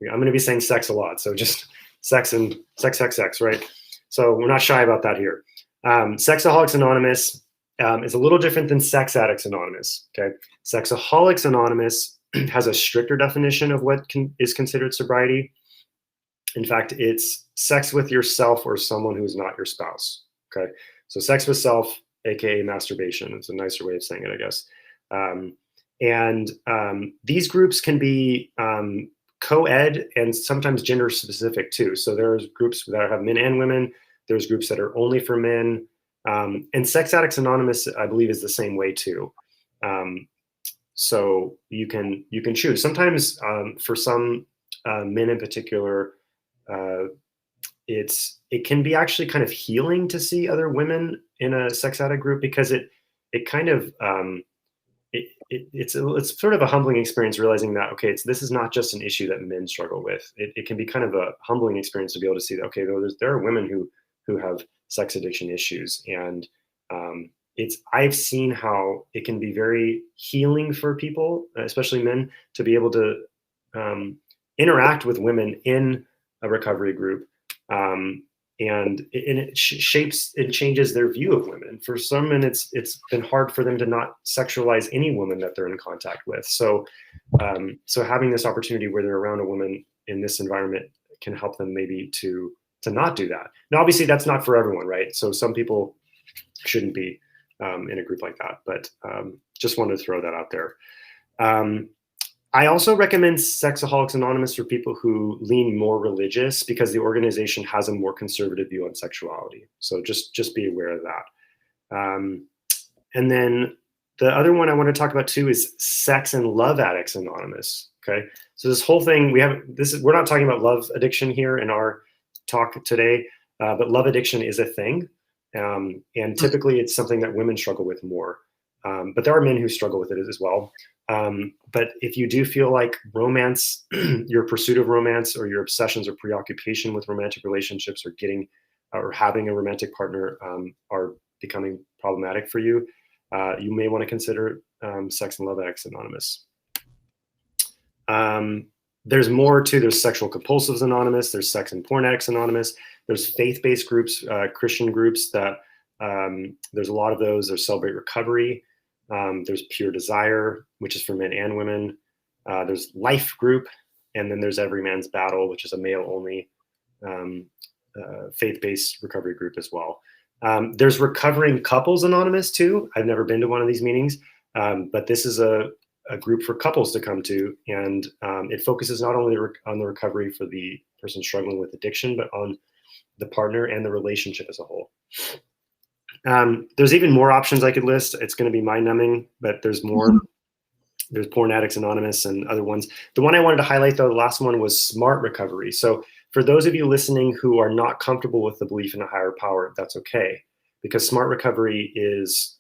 I'm going to be saying sex a lot, so just sex and sex, right? So we're not shy about that here. Sexaholics Anonymous is a little different than Sex Addicts Anonymous. Okay, Sexaholics Anonymous has a stricter definition of what is considered sobriety. In fact, it's sex with yourself or someone who's not your spouse. Okay, so sex with self, aka masturbation. It's a nicer way of saying it, I guess. These groups can be co-ed and sometimes gender specific too. So there's groups that have men and women. There's groups that are only for men. And Sex Addicts Anonymous, I believe, is the same way too. So you can choose. Sometimes for some men in particular, it can be actually kind of healing to see other women in a sex addict group, because it kind of it's sort of a humbling experience, realizing that, okay, this is not just an issue that men struggle with. It can be kind of a humbling experience to be able to see that, okay, there are women who have sex addiction issues, and I've seen how it can be very healing for people, especially men, to be able to interact with women in a recovery group, and it shapes and changes their view of women. For some men, it's been hard for them to not sexualize any woman that they're in contact with. So having this opportunity where they're around a woman in this environment can help them maybe to not do that. Now, obviously, that's not for everyone, right? So some people shouldn't be in a group like that, but just wanted to throw that out there. I also recommend Sexaholics Anonymous for people who lean more religious, because the organization has a more conservative view on sexuality. So just be aware of that. And then the other one I want to talk about too is Sex and Love Addicts Anonymous. Okay, so this whole thing, we're not talking about love addiction here in our talk today, but love addiction is a thing, and typically it's something that women struggle with more. But there are men who struggle with it as well. But if you do feel like romance, your pursuit of romance, or your obsessions or preoccupation with romantic relationships, or having a romantic partner are becoming problematic for you, you may want to consider Sex and Love Addicts Anonymous. There's more too. There's Sexual Compulsives Anonymous. There's Sex and Porn Addicts Anonymous. There's faith-based groups, Christian groups that there's a lot of those. There's Celebrate Recovery. There's Pure Desire, which is for men and women. There's Life Group, and then there's Every Man's Battle, which is a male-only faith-based recovery group as well. There's Recovering Couples Anonymous too. I've never been to one of these meetings, but this is a group for couples to come to, and it focuses not only on the recovery for the person struggling with addiction, but on the partner and the relationship as a whole. There's even more options I could list. It's going to be mind-numbing, but there's more. There's Porn Addicts Anonymous and other ones. The one I wanted to highlight, though, the last one, was Smart Recovery. So for those of you listening who are not comfortable with the belief in a higher power, that's okay. because smart recovery is,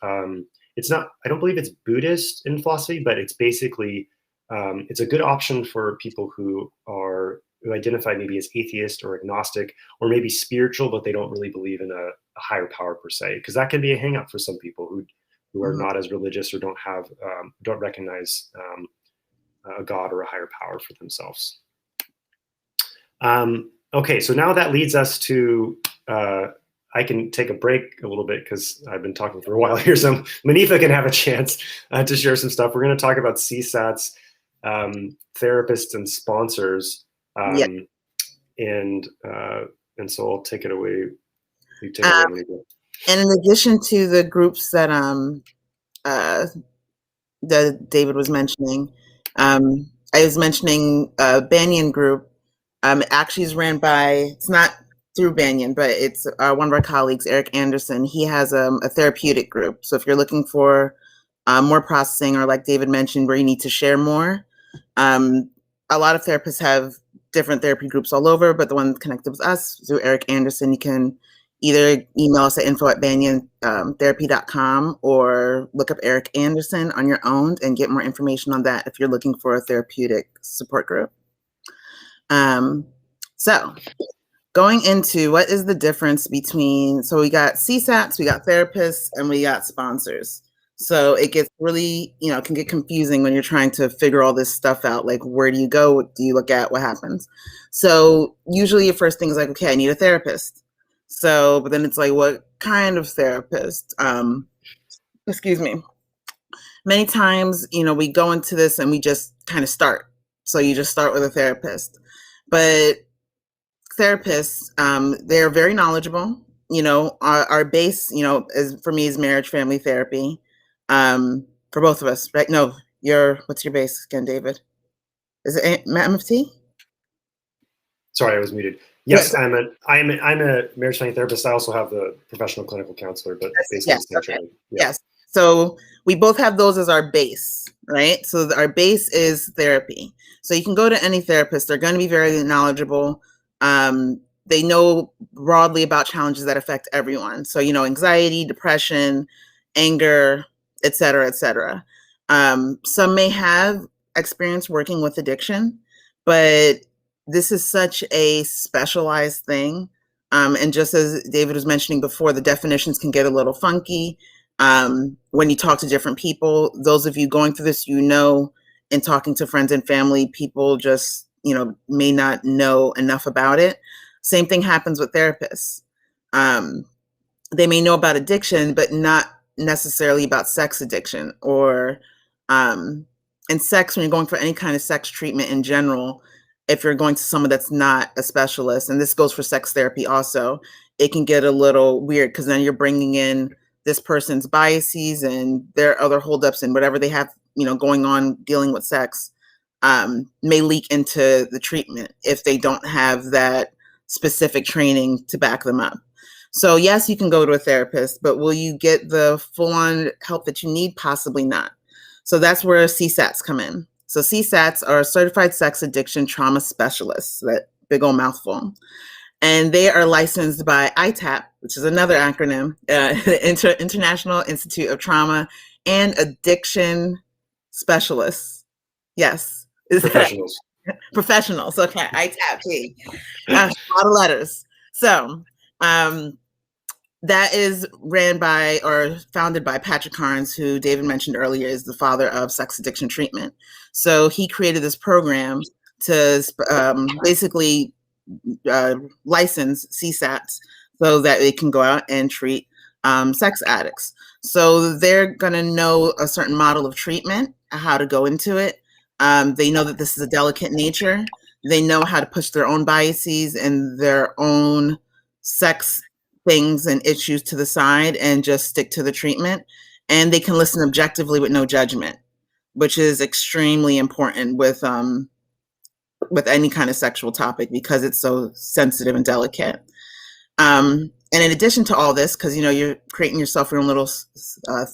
it's not, I don't believe it's Buddhist in philosophy, but it's basically, it's a good option for people who identify maybe as atheist or agnostic, or maybe spiritual, but they don't really believe in a higher power per se, because that can be a hang up for some people who are not as religious or don't recognize a God or a higher power for themselves. Okay, so now that leads us to, I can take a break a little bit because I've been talking for a while here, so Manifa can have a chance to share some stuff. We're going to talk about CSATs, therapists, and sponsors. And so I'll take it away. You take it away, Manifa. And in addition to the groups that that David was mentioning, I was mentioning Banyan Group. Actually is ran by, it's not through Banyan, but it's one of our colleagues, Eric Anderson. He has a therapeutic group. So if you're looking for more processing, or like David mentioned, where you need to share more, a lot of therapists have different therapy groups all over, but the one connected with us through Eric Anderson, you can either email us at info@banyantherapy.com or look up Eric Anderson on your own and get more information on that if you're looking for a therapeutic support group. So going into what is the difference between, so we got CSATs, we got therapists, and we got sponsors. So it gets really, can get confusing when you're trying to figure all this stuff out. Like, where do you go? What do you look at? What happens? So usually your first thing is like, okay, I need a therapist. So, but then it's like, what kind of therapist? Excuse me. Many times, we go into this and we just kind of start. So you just start with a therapist. But therapists, they're very knowledgeable. Our base, for me, is marriage family therapy. For both of us, right? No, what's your base again, David? Is it MFT? Sorry, I was muted. Yes, I'm a marriage family therapist. I also have the professional clinical counselor, but basically yes, okay. Yes. So we both have those as our base, right? So our base is therapy. So you can go to any therapist. They're going to be very knowledgeable. They know broadly about challenges that affect everyone. So, anxiety, depression, anger, et cetera, et cetera. Some may have experience working with addiction, but this is such a specialized thing. And just as David was mentioning before, the definitions can get a little funky. When you talk to different people, those of you going through this, in talking to friends and family, people just, may not know enough about it. Same thing happens with therapists. They may know about addiction, but not necessarily about sex addiction or, and sex, when you're going for any kind of sex treatment in general, if you're going to someone that's not a specialist, and this goes for sex therapy also, it can get a little weird because then you're bringing in this person's biases and their other holdups and whatever they have, going on dealing with sex, may leak into the treatment if they don't have that specific training to back them up. So yes, you can go to a therapist, but will you get the full-on help that you need? Possibly not. So that's where CSATs come in. So CSATs are certified sex addiction trauma specialists, that big old mouthful. And they are licensed by ITAP, which is another acronym, International Institute of Trauma and Addiction Specialists. Yes. Professionals. Professionals. Okay. ITAP. Gosh, a lot of letters. So that is ran by or founded by Patrick Carnes, who David mentioned earlier is the father of sex addiction treatment. So he created this program to basically license CSATs so that they can go out and treat sex addicts. So they're going to know a certain model of treatment, how to go into it. They know that this is a delicate nature. They know how to push their own biases and their own sex things and issues to the side and just stick to the treatment. And they can listen objectively with no judgment, which is extremely important with any kind of sexual topic because it's so sensitive and delicate. And in addition to all this, because you're creating yourself your own little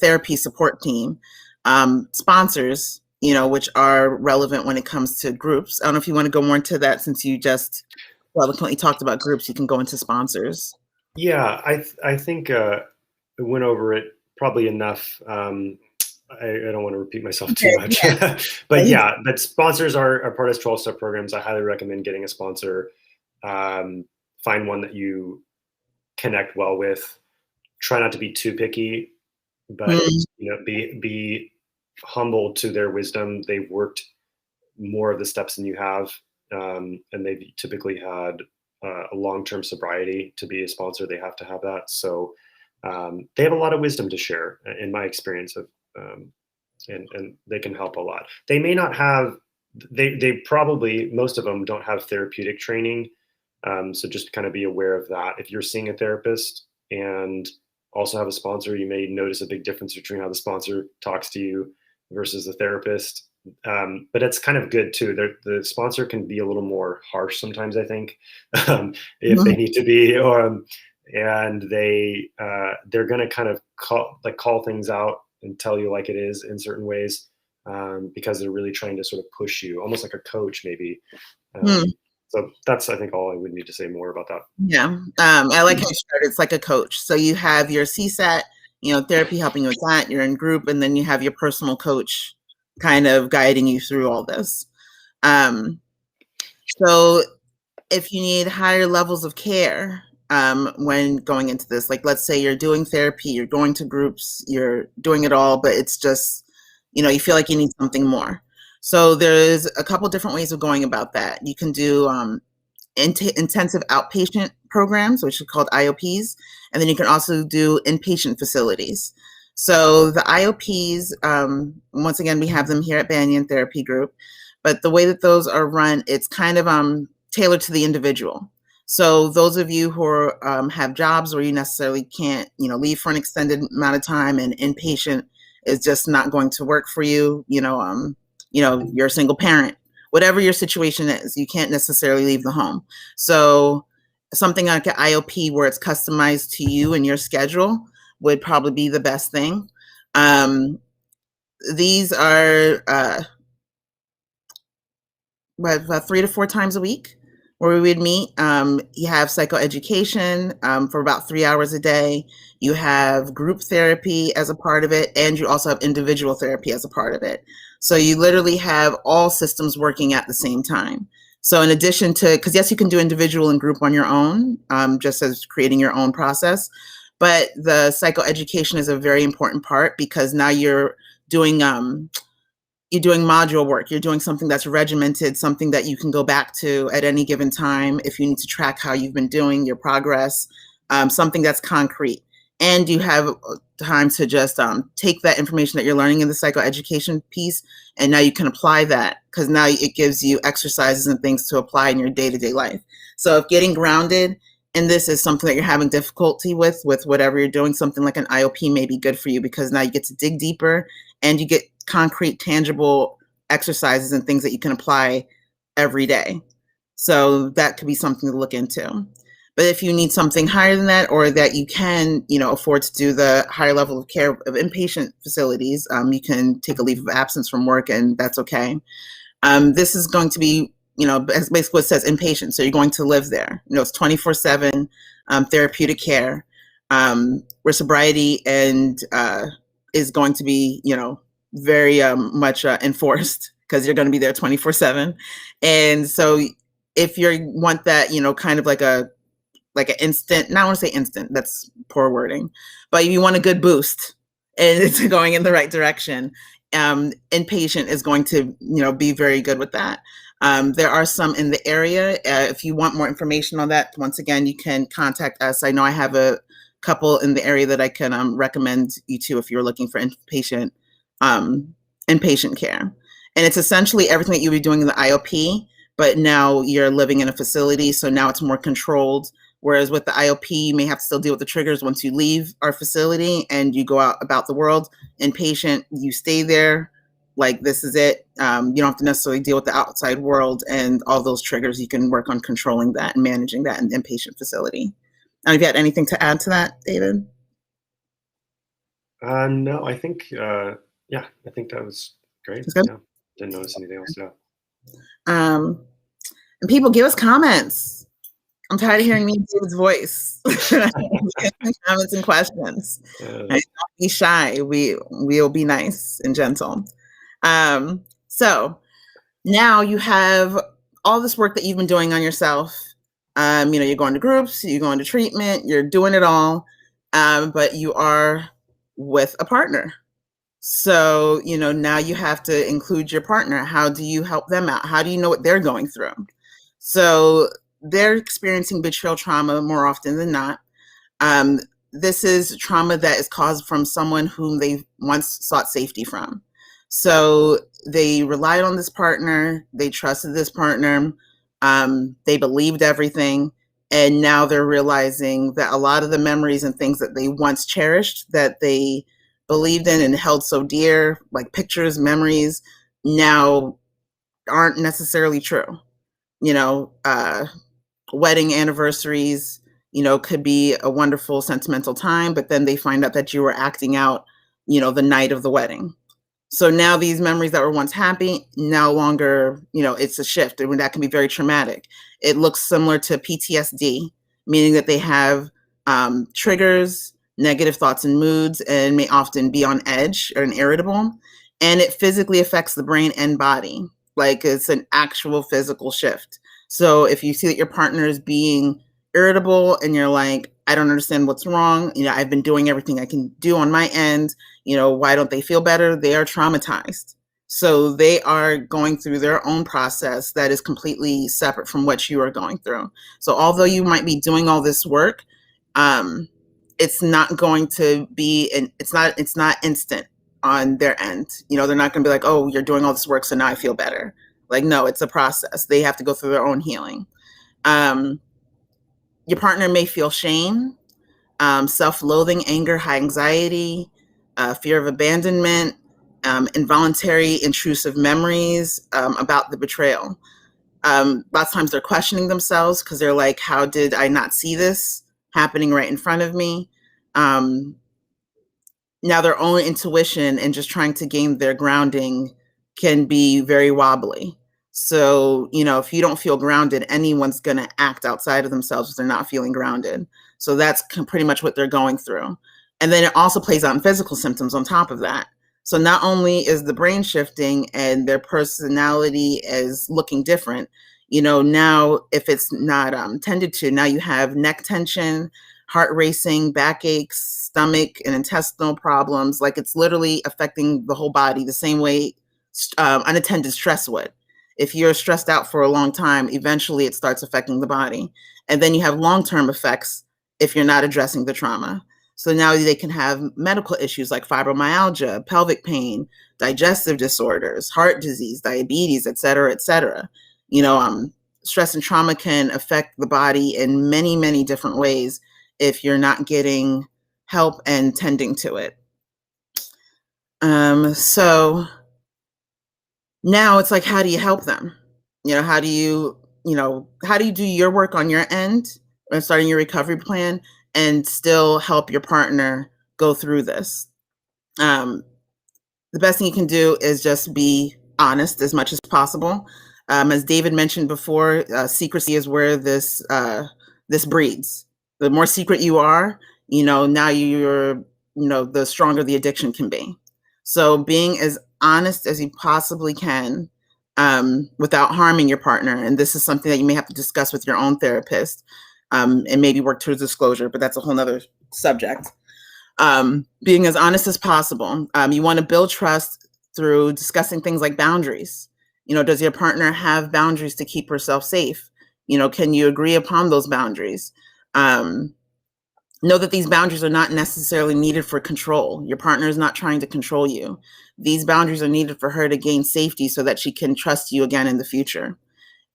therapy support team, sponsors, which are relevant when it comes to groups. I don't know if you want to go more into that since you just eloquently talked about groups. You can go into sponsors. Yeah, I think went over it probably enough. I don't want to repeat myself too much, but yeah, but sponsors are part of 12-step programs. I highly recommend getting a sponsor. Find one that you connect well with. Try not to be too picky, but be humble to their wisdom. They've worked more of the steps than you have, and they've typically had a long-term sobriety. To be a sponsor, they have to have that. So they have a lot of wisdom to share, in my experience of. And they can help a lot. They may not have, they probably, most of them don't have therapeutic training. So just kind of be aware of that. If you're seeing a therapist and also have a sponsor, you may notice a big difference between how the sponsor talks to you versus the therapist. But it's kind of good too. The sponsor can be a little more harsh sometimes, I think, if they need to be, and they're going to kind of call things out and tell you like it is in certain ways, because they're really trying to sort of push you, almost like a coach maybe. So that's, I think, all I would need to say more about that. Yeah. I like how you started. It's like a coach. So you have your CSAT, therapy helping you with that. You're in group, and then you have your personal coach kind of guiding you through all this. So if you need higher levels of care, when going into this, like, let's say you're doing therapy, you're going to groups, you're doing it all, but it's just, you feel like you need something more. So there's a couple different ways of going about that. You can do intensive outpatient programs, which are called IOPs, and then you can also do inpatient facilities. So the IOPs, once again, we have them here at Banyan Therapy Group, but the way that those are run, it's kind of tailored to the individual. So those of you who have jobs where you necessarily can't, leave for an extended amount of time, and inpatient is just not going to work for you, you're a single parent, whatever your situation is, you can't necessarily leave the home. So something like an IOP where it's customized to you and your schedule would probably be the best thing. These are about 3 to 4 times a week where we would meet. You have psychoeducation for about 3 hours a day. You have group therapy as a part of it, and you also have individual therapy as a part of it. So you literally have all systems working at the same time. So in addition to, because yes, you can do individual and group on your own, just as creating your own process, but the psychoeducation is a very important part, because now you're doing module work. You're doing something that's regimented, something that you can go back to at any given time if you need to track how you've been doing, your progress, something that's concrete. And you have time to just take that information that you're learning in the psychoeducation piece, and now you can apply that, because now it gives you exercises and things to apply in your day-to-day life. So if getting grounded in this is something that you're having difficulty with whatever you're doing, something like an IOP may be good for you, because now you get to dig deeper and you get concrete, tangible exercises and things that you can apply every day. So that could be something to look into. But if you need something higher than that, or that you can, afford to do the higher level of care of inpatient facilities, you can take a leave of absence from work, and that's okay. This is going to be, basically what it says, inpatient. So you're going to live there. It's 24/7 therapeutic care, where sobriety and is going to be, very much enforced, because you're going to be there 24/7. And so if you want that, kind of like an instant, not, I want to say instant, that's poor wording, but if you want a good boost and it's going in the right direction, inpatient is going to, be very good with that. There are some in the area. If you want more information on that, once again, you can contact us. I know I have a couple in the area that I can recommend you to if you're looking for inpatient care. And it's essentially everything that you were doing in the IOP, but now you're living in a facility, so now it's more controlled. Whereas with the IOP, you may have to still deal with the triggers once you leave our facility and you go out about the world. Inpatient, you stay there, like this is it. You don't have to necessarily deal with the outside world and all those triggers. You can work on controlling that and managing that in the inpatient facility. Have you had anything to add to that, David? No, I think, I think that was great. Yeah, didn't notice anything else. Yeah. And people, give us comments. I'm tired of hearing me and David's voice. Comments and questions. Uh, Right? Don't be shy. We'll be nice and gentle. So now you have all this work that you've been doing on yourself. You're going to groups, you're going to treatment, you're doing it all, but you are with a partner. So, now you have to include your partner. How do you help them out? How do you know what they're going through? So they're experiencing betrayal trauma more often than not. This is trauma that is caused from someone whom they once sought safety from. So they relied on this partner, they trusted this partner, they believed everything, and now they're realizing that a lot of the memories and things that they once cherished, that they believed in and held so dear, like pictures, memories, now aren't necessarily true. Wedding anniversaries, could be a wonderful sentimental time, but then they find out that you were acting out, the night of the wedding. So now these memories that were once happy, no longer, it's a shift. And that can be very traumatic. It looks similar to PTSD, meaning that they have triggers, negative thoughts and moods, and may often be on edge or irritable. And it physically affects the brain and body. Like it's an actual physical shift. So if you see that your partner is being irritable and you're like, I don't understand what's wrong. I've been doing everything I can do on my end. Why don't they feel better? They are traumatized. So they are going through their own process that is completely separate from what you are going through. So although you might be doing all this work, it's not going to be, it's not instant on their end. They're not going to be like, oh, you're doing all this work, so now I feel better. Like, no, it's a process. They have to go through their own healing. Your partner may feel shame, self-loathing, anger, high anxiety, fear of abandonment, involuntary intrusive memories about the betrayal. Lots of times they're questioning themselves because they're like, how did I not see this happening right in front of me? Now their own intuition and just trying to gain their grounding can be very wobbly. So, if you don't feel grounded, anyone's going to act outside of themselves if they're not feeling grounded. So that's pretty much what they're going through. And then it also plays out in physical symptoms on top of that. So not only is the brain shifting and their personality is looking different, now if it's not tended to, now you have neck tension, heart racing, backaches, stomach and intestinal problems. Like it's literally affecting the whole body the same way unattended stress would. If you're stressed out for a long time, eventually it starts affecting the body. And then you have long-term effects if you're not addressing the trauma. So now they can have medical issues like fibromyalgia, pelvic pain, digestive disorders, heart disease, diabetes, et cetera, et cetera. Stress and trauma can affect the body in many, many different ways if you're not getting help and tending to it. So now it's like, how do you help them? How do you do your work on your end and starting your recovery plan and still help your partner go through this? The best thing you can do is just be honest as much as possible. As David mentioned before, secrecy is where this breeds. The more secret you are, now you're, the stronger the addiction can be. So being as honest as you possibly can without harming your partner. And this is something that you may have to discuss with your own therapist and maybe work towards disclosure, but that's a whole nother subject. Being as honest as possible. You want to build trust through discussing things like boundaries. Does your partner have boundaries to keep herself safe? Can you agree upon those boundaries? Know that these boundaries are not necessarily needed for control. Your partner is not trying to control you. These boundaries are needed for her to gain safety so that she can trust you again in the future.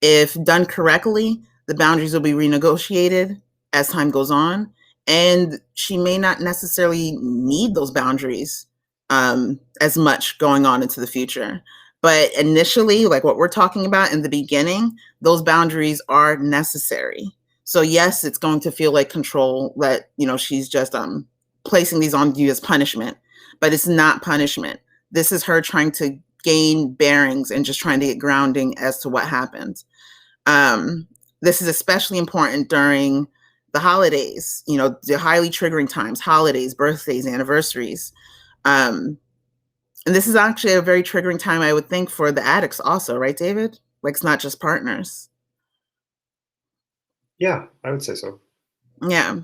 If done correctly, the boundaries will be renegotiated as time goes on, and she may not necessarily need those boundaries as much going on into the future. But initially, like what we're talking about in the beginning, those boundaries are necessary. So yes, it's going to feel like control that, she's just placing these on you as punishment, but it's not punishment. This is her trying to gain bearings and just trying to get grounding as to what happened. this is especially important during the holidays, the highly triggering times, holidays, birthdays, anniversaries. And this is actually a very triggering time, I would think, for the addicts also, right, David? Like, it's not just partners. Yeah, I would say so. Yeah.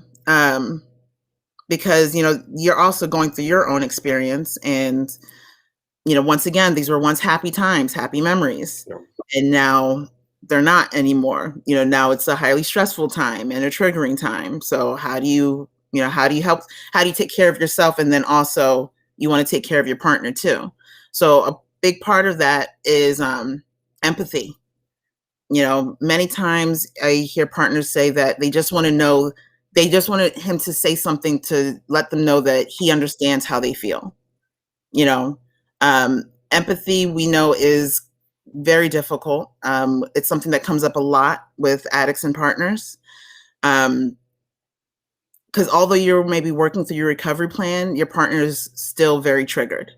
Because, you're also going through your own experience. And, once again, these were once happy times, happy memories. Yeah. And now they're not anymore. Now it's a highly stressful time and a triggering time. So how do you help, how do you take care of yourself? And then also you want to take care of your partner too. So a big part of that is empathy. Many times I hear partners say that they just wanted him to say something to let them know that he understands how they feel. Empathy, we know, is very difficult. It's something that comes up a lot with addicts and partners. Because although you're maybe working through your recovery plan, your partner is still very triggered.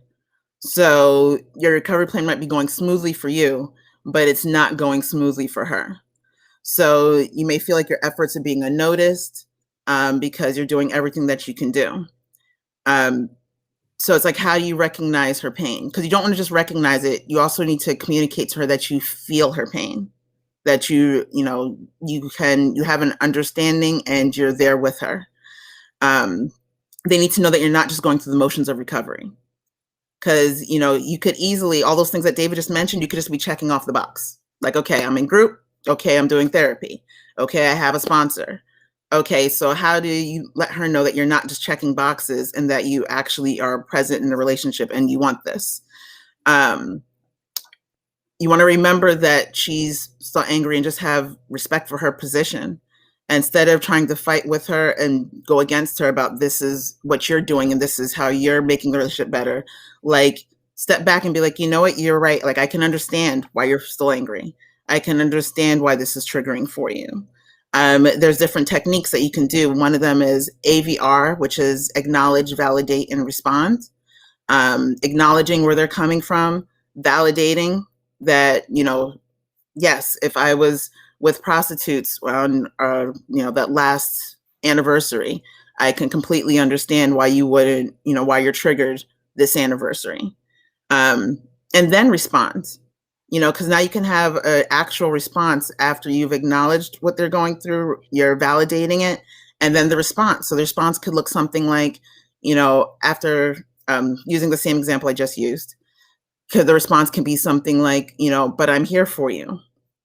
So your recovery plan might be going smoothly for you, but it's not going smoothly for her. So you may feel like your efforts are being unnoticed because you're doing everything that you can do. So it's like, how do you recognize her pain? Because you don't want to just recognize it. You also need to communicate to her that you feel her pain, that you have an understanding and you're there with her. They need to know that you're not just going through the motions of recovery. Because, you could easily, all those things that David just mentioned, you could just be checking off the box. Like, okay, I'm in group. Okay, I'm doing therapy. Okay, I have a sponsor. Okay, so how do you let her know that you're not just checking boxes and that you actually are present in the relationship and you want this? You want to remember that she's so angry and just have respect for her position. Instead of trying to fight with her and go against her about this is what you're doing and this is how you're making the relationship better, like step back and be like, you know what, you're right. Like, I can understand why you're still angry. I can understand why this is triggering for you. There's different techniques that you can do. One of them is AVR, which is acknowledge, validate, and respond. Acknowledging where they're coming from, validating that, yes, if I was with prostitutes on, that last anniversary, I can completely understand why you wouldn't, why you're triggered this anniversary. And then respond. Because now you can have an actual response after you've acknowledged what they're going through, you're validating it, and then the response. So the response could look something like, after using the same example I just used, the response can be something like, but I'm here for you.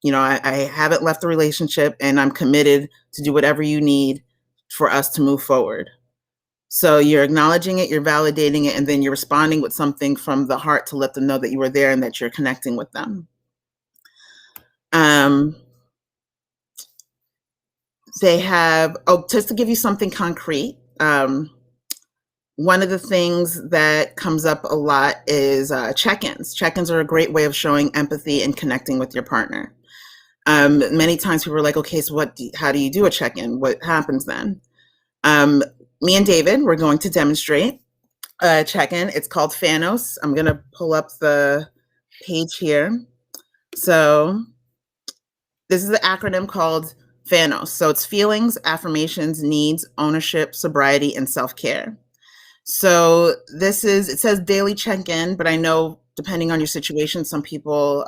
I haven't left the relationship and I'm committed to do whatever you need for us to move forward. So you're acknowledging it, you're validating it, and then you're responding with something from the heart to let them know that you were there and that you're connecting with them. They have, just to give you something concrete, one of the things that comes up a lot is check-ins. Check-ins are a great way of showing empathy and connecting with your partner. Many times people are like, okay, so how do you do a check-in? What happens then? Me and David, we're going to demonstrate a check-in. It's called FANOS. I'm going to pull up the page here. So this is the acronym called FANOS. So it's feelings, affirmations, needs, ownership, sobriety, and self-care. So it says daily check-in, but I know depending on your situation, some people,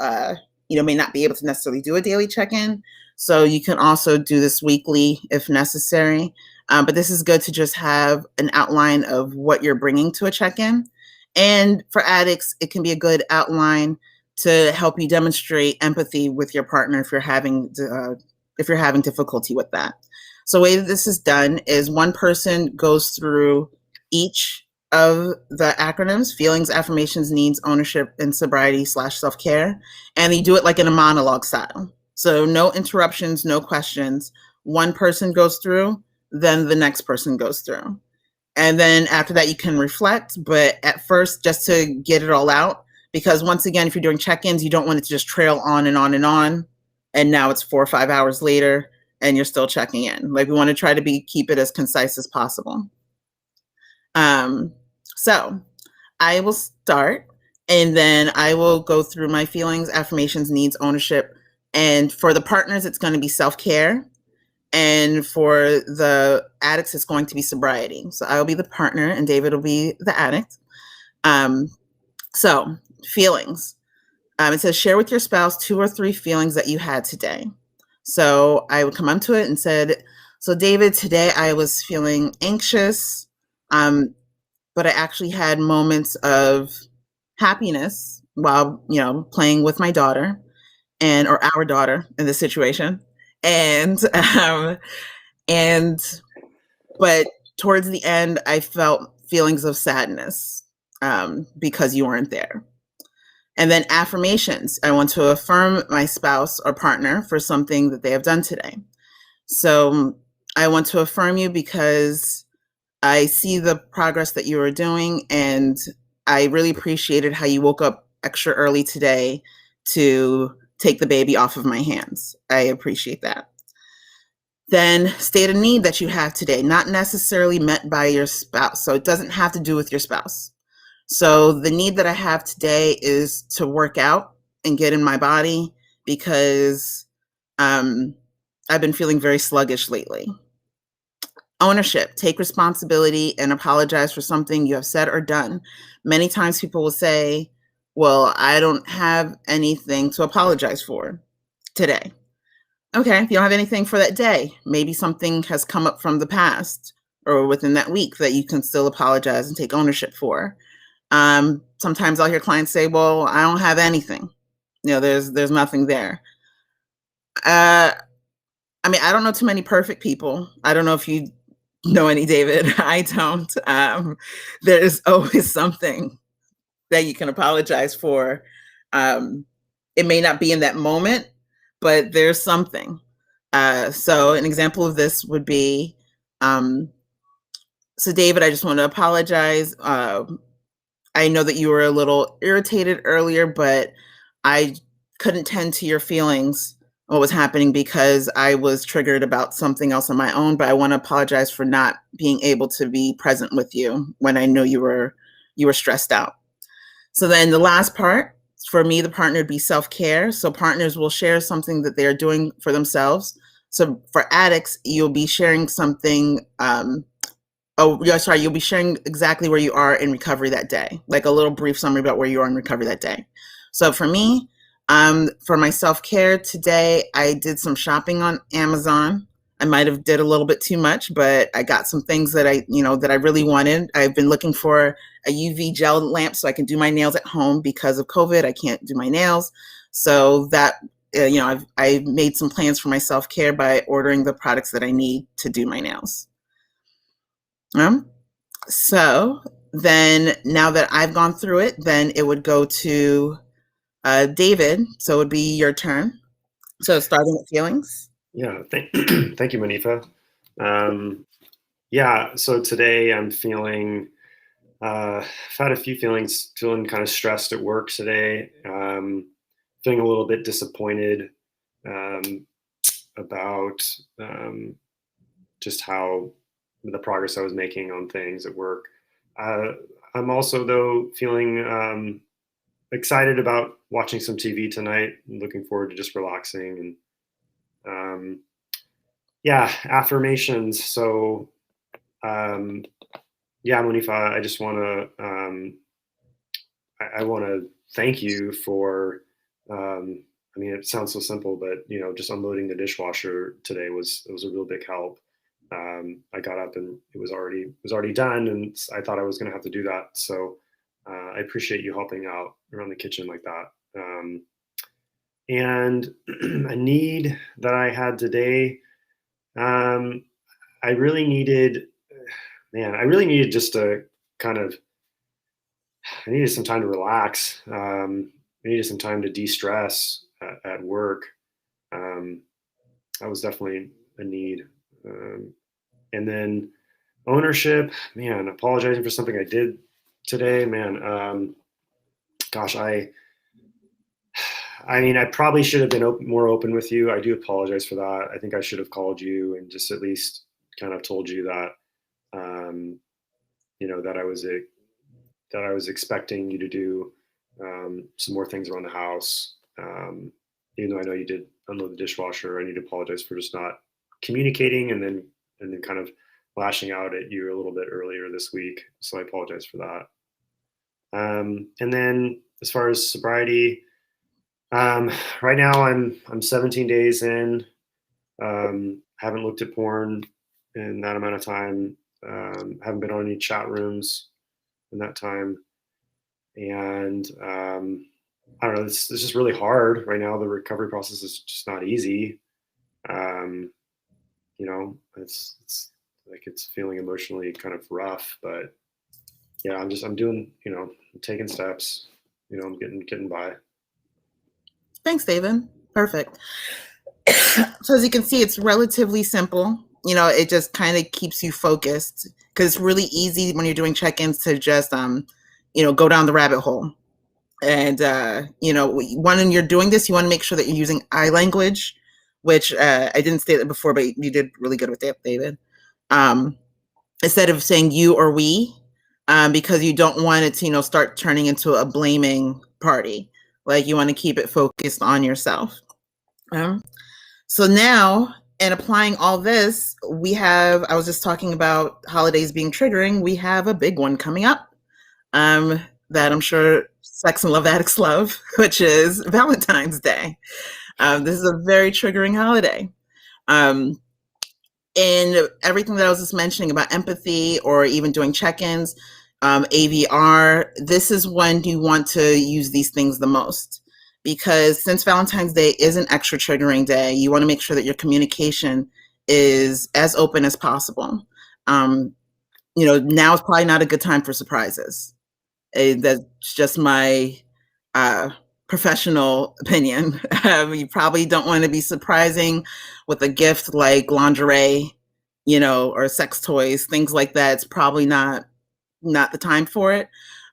may not be able to necessarily do a daily check-in. So you can also do this weekly if necessary. But this is good to just have an outline of what you're bringing to a check-in. And for addicts, it can be a good outline to help you demonstrate empathy with your partner if you're having difficulty with that. So the way that this is done is one person goes through each of the acronyms: feelings, affirmations, needs, ownership, and sobriety / self-care. And they do it like in a monologue style. So no interruptions, no questions. One person goes through, then the next person goes through. And then after that, you can reflect. But at first, just to get it all out, because once again, if you're doing check-ins, you don't want it to just trail on and on and on. And now it's 4 or 5 hours later and you're still checking in. Like, we want to try to keep it as concise as possible. So I will start and then I will go through my feelings, affirmations, needs, ownership, And for the partners, it's going to be self-care. And for the addicts, it's going to be sobriety. So I'll be the partner and David will be the addict. So feelings. It says share with your spouse 2 or 3 feelings that you had today. So I would come up to it and said, so David, today I was feeling anxious, but I actually had moments of happiness while, playing with my daughter or our daughter in this situation. And, and, but towards the end, I felt feelings of sadness because you weren't there. And then affirmations. I want to affirm my spouse or partner for something that they have done today. So I want to affirm you because I see the progress that you are doing, and I really appreciated how you woke up extra early today to take the baby off of my hands. I appreciate that. Then state of need that you have today, not necessarily met by your spouse. So it doesn't have to do with your spouse. So the need that I have today is to work out and get in my body because I've been feeling very sluggish lately. Ownership, take responsibility and apologize for something you have said or done. Many times people will say, well, I don't have anything to apologize for today. Okay, if you don't have anything for that day, maybe something has come up from the past or within that week that you can still apologize and take ownership for. Sometimes I'll hear clients say, well, I don't have anything. There's nothing there. I don't know too many perfect people. I don't know if you know any, David. I don't. There's always something that you can apologize for. It may not be in that moment, but there's something. So an example of this would be, so David, I just want to apologize. I know that you were a little irritated earlier, but I couldn't tend to your feelings, what was happening, because I was triggered about something else on my own. But I want to apologize for not being able to be present with you when I know you were stressed out. So then the last part, for me, the partner would be self-care. So partners will share something that they're doing for themselves. So for addicts, you'll be sharing something. You'll be sharing exactly where you are in recovery that day, like a little brief summary about where you are in recovery that day. So for me, for my self-care today, I did some shopping on Amazon. I might have did a little bit too much, but I got some things that I really wanted. I've been looking for a UV gel lamp so I can do my nails at home because of COVID. I can't do my nails. So that, I've made some plans for my self-care by ordering the products that I need to do my nails. So then now that I've gone through it, then it would go to David. So it would be your turn. So starting with feelings. Yeah, thank you, Manifa. So today I'm feeling, I've had a few feelings, feeling kind of stressed at work today, feeling a little bit disappointed about just how the progress I was making on things at work. I'm also, though, feeling excited about watching some TV tonight. I'm looking forward to just relaxing and affirmations. So Munifa, I just want to I want to thank you for. It sounds so simple, but just unloading the dishwasher today was a real big help. I got up and it was already done, and I thought I was going to have to do that. So I appreciate you helping out around the kitchen like that. And a need that I had today, I really needed just a kind of, I needed some time to relax. I needed some time to de-stress at work. That was definitely a need. And then ownership, man, apologizing for something I did today, man. I probably should have been more open with you. I do apologize for that. I think I should have called you and just at least kind of told you that, that I was expecting you to do some more things around the house. even though I know you did unload the dishwasher, I need to apologize for just not communicating and then kind of lashing out at you a little bit earlier this week. So I apologize for that. And then as far as sobriety, right now I'm 17 days in. Haven't looked at porn in that amount of time. Haven't been on any chat rooms in that time. And I don't know, it's just really hard right now. The recovery process is just not easy. It's like it's feeling emotionally kind of rough, but yeah, I'm doing, I'm taking steps, I'm getting by. Thanks, David. Perfect. So as you can see, it's relatively simple. It just kind of keeps you focused because it's really easy when you're doing check-ins to just, go down the rabbit hole. And, when you're doing this, you want to make sure that you're using I language, which I didn't say that before, but you did really good with that, David. Instead of saying you or we, because you don't want it to, start turning into a blaming party. Like you want to keep it focused on yourself. So now, in applying all this, I was just talking about holidays being triggering. We have a big one coming up that I'm sure sex and love addicts love, which is Valentine's Day. This is a very triggering holiday. And everything that I was just mentioning about empathy or even doing check-ins, AVR, this is when you want to use these things the most. Because since Valentine's Day is an extra triggering day, you want to make sure that your communication is as open as possible. Now is probably not a good time for surprises. That's just my professional opinion. You probably don't want to be surprising with a gift like lingerie, or sex toys, things like that. It's probably not the time for it.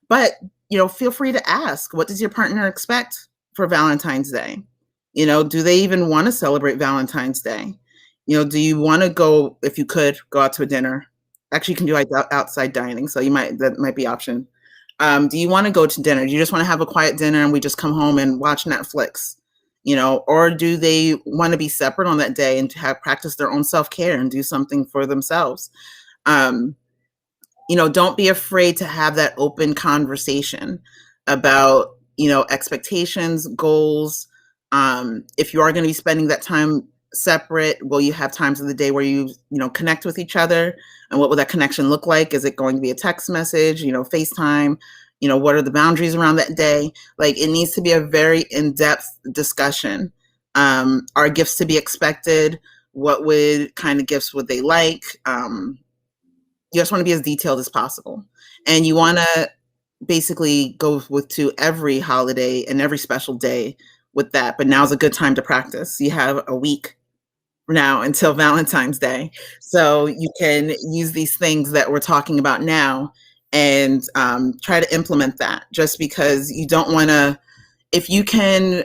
But, feel free to ask, what does your partner expect for Valentine's Day? Do they even want to celebrate Valentine's Day? Do you want to go, if you could, go out to a dinner? Actually, you can do like outside dining, so that might be option. Do you want to go to dinner? Do you just want to have a quiet dinner and we just come home and watch Netflix? Or do they want to be separate on that day and to practice their own self-care and do something for themselves? Don't be afraid to have that open conversation about, expectations, goals. If you are going to be spending that time separate, will you have times of the day where you connect with each other? And what will that connection look like? Is it going to be a text message, FaceTime? What are the boundaries around that day? Like, it needs to be a very in-depth discussion. Are gifts to be expected? What kind of gifts would they like? You just want to be as detailed as possible. And you want to basically go to every holiday and every special day with that. But now's a good time to practice. You have a week now until Valentine's Day. So you can use these things that we're talking about now and try to implement that, just because you don't want to, if you can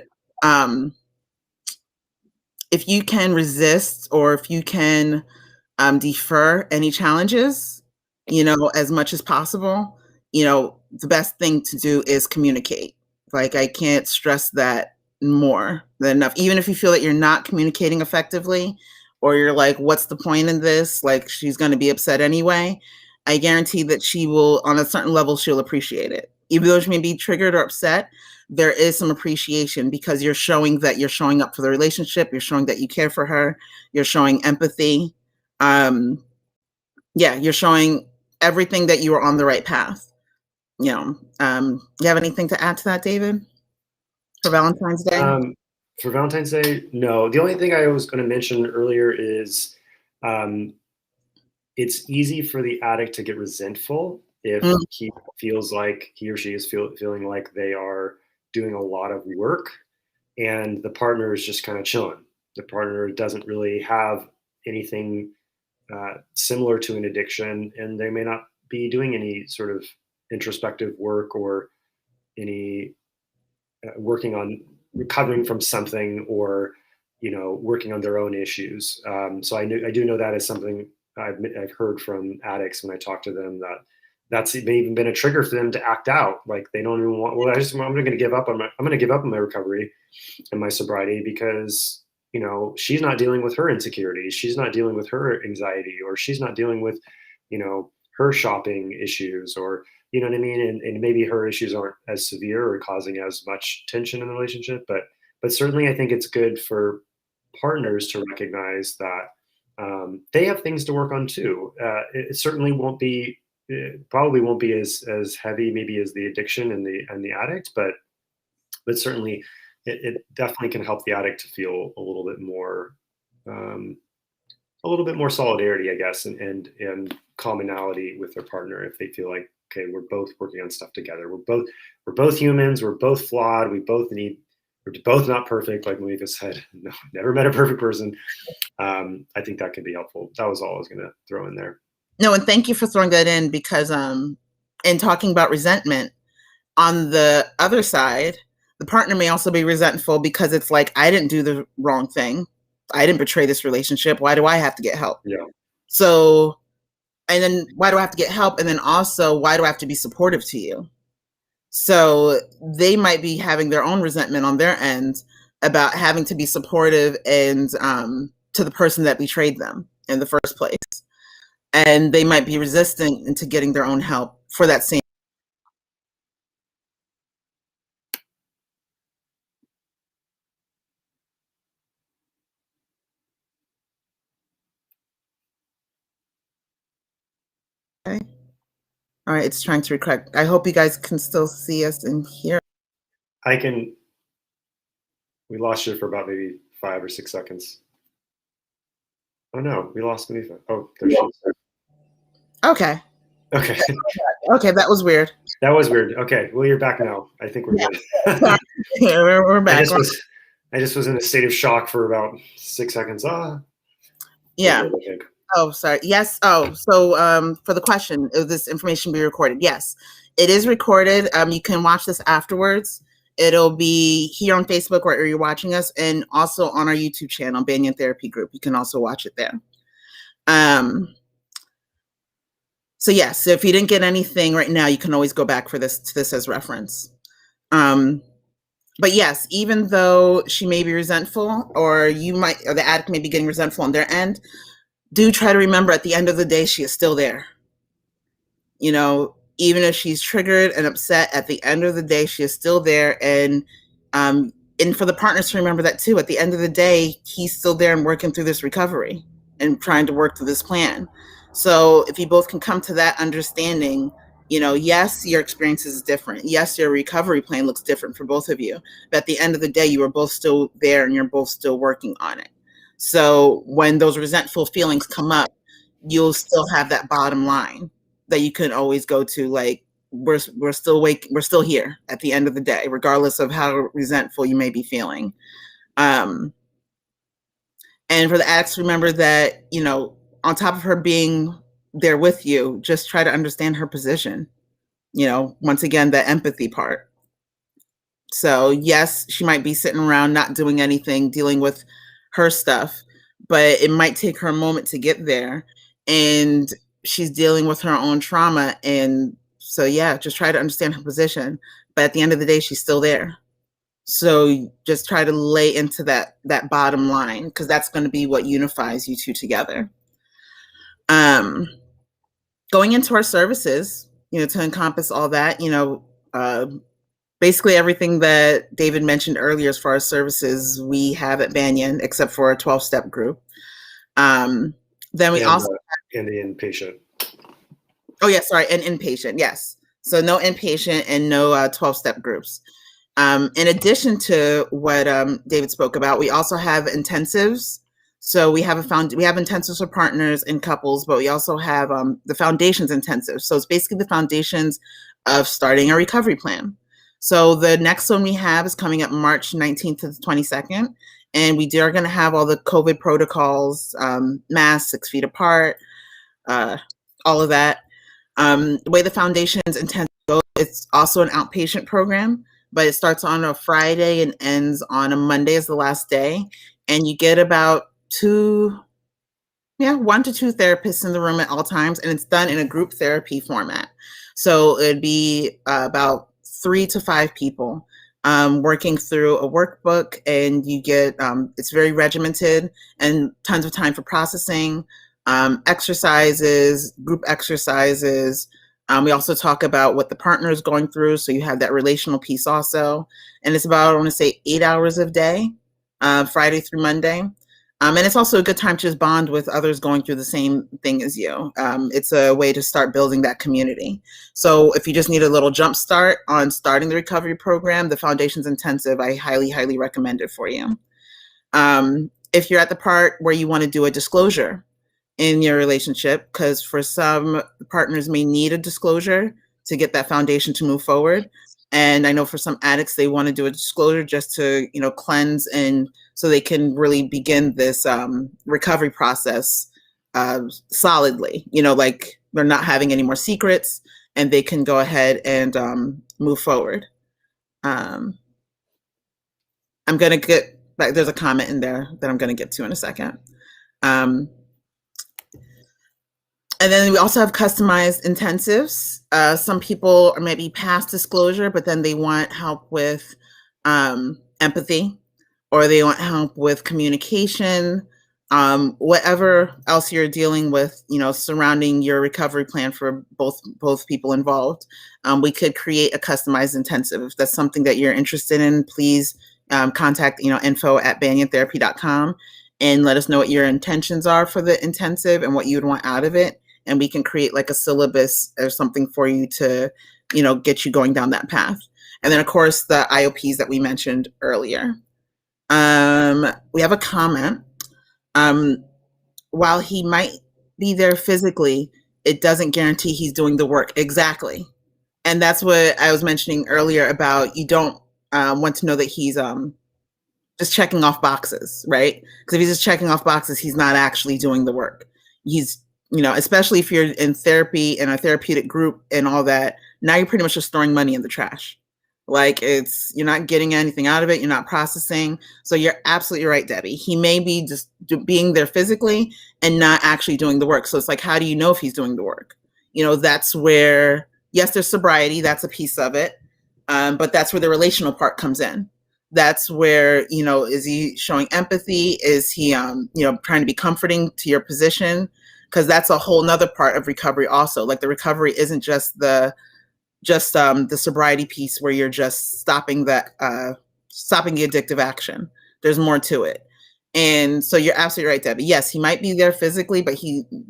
resist, or if you can defer any challenges, as much as possible, the best thing to do is communicate. Like, I can't stress that more than enough. Even if you feel that you're not communicating effectively, or you're like, what's the point in this? Like, she's going to be upset anyway. I guarantee that she will, on a certain level, she'll appreciate it. Even though she may be triggered or upset, there is some appreciation, because you're showing that you're showing up for the relationship. You're showing that you care for her. You're showing empathy. You're showing everything that you are on the right path. You have anything to add to that, David, for Valentine's Day? For Valentine's Day, no. The only thing I was going to mention earlier is it's easy for the addict to get resentful if he feels like he or she is feeling like they are doing a lot of work and the partner is just kind of chilling. The partner doesn't really have anything similar to an addiction, and they may not be doing any sort of introspective work or any working on recovering from something, or working on their own issues. So I do know that is something I've heard from addicts when I talk to them, that that's even been a trigger for them to act out. Like they don't even want, well, I'm going to give up on I'm going to give up on my recovery and my sobriety because, you know, she's not dealing with her insecurities. She's not dealing with her anxiety, or she's not dealing with, you know, her shopping issues, or, you know what I mean? And maybe her issues aren't as severe or causing as much tension in the relationship, but certainly I think it's good for partners to recognize that they have things to work on too. It certainly won't be, it probably won't be as heavy maybe as the addiction and the addict, but certainly it definitely can help the addict to feel um, a little bit more solidarity, I guess, and commonality with their partner if they feel like, okay, we're both working on stuff together. We're both humans. We're both flawed. We're both not perfect, like Malika said. No, never met a perfect person. I think that can be helpful. That was all I was going to throw in there. No, and thank you for throwing that in, because in talking about resentment, on the other side, the partner may also be resentful because it's like, I didn't do the wrong thing. I didn't betray this relationship. Why do I have to get help? Yeah. So, and then why do I have to get help? And then also, why do I have to be supportive to you? So they might be having their own resentment on their end about having to be supportive and to the person that betrayed them in the first place. And they might be resistant into getting their own help for that same. Okay. All right, it's trying to record. I hope you guys can still see us and hear. I can. We lost you for about maybe 5 or 6 seconds. Oh no, we lost Malika. Oh, there she is. Okay. Okay. Okay, that was weird. That was weird. Okay, well, you're back now. I think we're good. Yeah, we're back. I just was in a state of shock for about 6 seconds. Yeah. Oh, sorry. Yes. Oh, so for the question, is this information be recorded? Yes, it is recorded. You can watch this afterwards. It'll be here on Facebook where you're watching us, and also on our YouTube channel, Banyan Therapy Group. You can also watch it there. So yes, so if you didn't get anything right now, you can always go back for this as reference. But yes, even though she may be resentful, or the addict may be getting resentful on their end, do try to remember at the end of the day, she is still there. You know, even if she's triggered and upset, at the end of the day, she is still there. And for the partners to remember that too, at the end of the day, he's still there and working through this recovery and trying to work through this plan. So if you both can come to that understanding, you know, yes, your experience is different. Yes, your recovery plan looks different for both of you. But at the end of the day, you are both still there and you're both still working on it. So when those resentful feelings come up, you'll still have that bottom line that you can always go to, like, we're still here at the end of the day, regardless of how resentful you may be feeling. And for the addicts, remember that, you know, on top of her being there with you, just try to understand her position. You know, once again, the empathy part. So yes, she might be sitting around not doing anything, dealing with her stuff, but it might take her a moment to get there, and she's dealing with her own trauma. And so, yeah, just try to understand her position. But at the end of the day, she's still there. So just try to lay into that bottom line, because that's going to be what unifies you two together. Going into our services, you know, to encompass all that, you know, basically everything that David mentioned earlier as far as services we have at Banyan, except for a 12-step group. Then we also have the inpatient. Oh yeah, sorry, and inpatient, yes. So no inpatient and no 12-step groups. In addition to what David spoke about, we also have intensives. So we have intensives for partners and couples, but we also have the foundations intensive. So it's basically the foundations of starting a recovery plan. So the next one we have is coming up March 19th to the 22nd. And we are going to have all the COVID protocols, masks, 6 feet apart, all of that. The way the foundations intensive go, it's also an outpatient program, but it starts on a Friday and ends on a Monday as the last day. And you get about 2 Yeah, 1 to 2 therapists in the room at all times, and it's done in a group therapy format. So it'd be about 3 to 5 people working through a workbook, and you get it's very regimented and tons of time for processing, exercises, group exercises. We also talk about what the partner is going through, so you have that relational piece also. And it's about, I want to say, 8 hours a day, Friday through Monday. And it's also a good time to just bond with others going through the same thing as you. It's a way to start building that community. So if you just need a little jump start on starting the recovery program, the Foundations Intensive, I highly, highly recommend it for you. If you're at the part where you want to do a disclosure in your relationship, because for some partners may need a disclosure to get that foundation to move forward. And I know for some addicts, they want to do a disclosure just to, cleanse, and so they can really begin this recovery process solidly, like they're not having any more secrets and they can go ahead and move forward. I'm going to get, there's a comment in there that I'm going to get to in a second. And then we also have customized intensives. Some people are maybe past disclosure, but then they want help with empathy, or they want help with communication, whatever else you're dealing with, surrounding your recovery plan for both people involved. We could create a customized intensive. If that's something that you're interested in, please contact, info@banyantherapy.com and let us know what your intentions are for the intensive and what you would want out of it. And we can create like a syllabus or something for you to, get you going down that path. And then, of course, the IOPs that we mentioned earlier. We have a comment. While he might be there physically, it doesn't guarantee he's doing the work. Exactly. And that's what I was mentioning earlier about, you don't want to know that he's just checking off boxes, right? Because if he's just checking off boxes, he's not actually doing the work. He's, especially if you're in therapy and a therapeutic group and all that, now you're pretty much just throwing money in the trash. Like, you're not getting anything out of it. You're not processing. So you're absolutely right, Debbie. He may be just being there physically and not actually doing the work. So it's like, how do you know if he's doing the work? That's where, yes, there's sobriety. That's a piece of it. But that's where the relational part comes in. That's where, is he showing empathy? Is he, trying to be comforting to your position? Because that's a whole nother part of recovery also. Like, the recovery isn't just the sobriety piece where you're just stopping the addictive action. There's more to it. And so you're absolutely right, Debbie. Yes, he might be there physically, but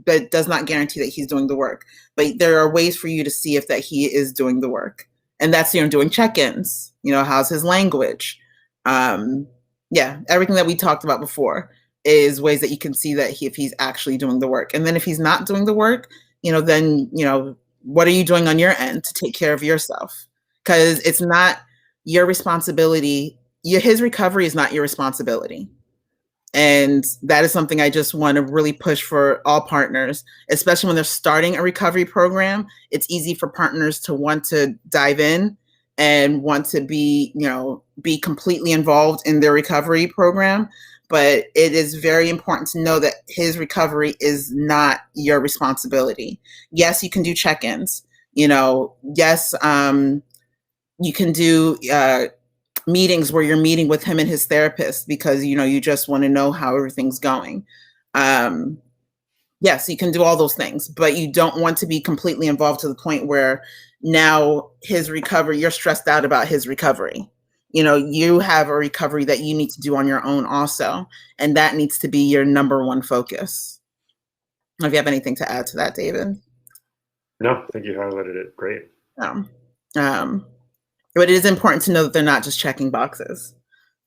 that does not guarantee that he's doing the work. But there are ways for you to see if that he is doing the work. And that's, doing check-ins, how's his language? Everything that we talked about before is ways that you can see that if he's actually doing the work. And then if he's not doing the work, then, what are you doing on your end to take care of yourself? Because it's not your responsibility. His recovery is not your responsibility. And that is something I just want to really push for all partners, especially when they're starting a recovery program. It's easy for partners to want to dive in and want to be completely involved in their recovery program. But it is very important to know that his recovery is not your responsibility. Yes, you can do check-ins. Yes, you can do meetings where you're meeting with him and his therapist because, you just want to know how everything's going. Yes, you can do all those things, but you don't want to be completely involved to the point where now his recovery, you're stressed out about his recovery. You have a recovery that you need to do on your own also, and that needs to be your number one focus. If you have anything to add to that, David? No, I think you highlighted it great. But it is important to know that they're not just checking boxes,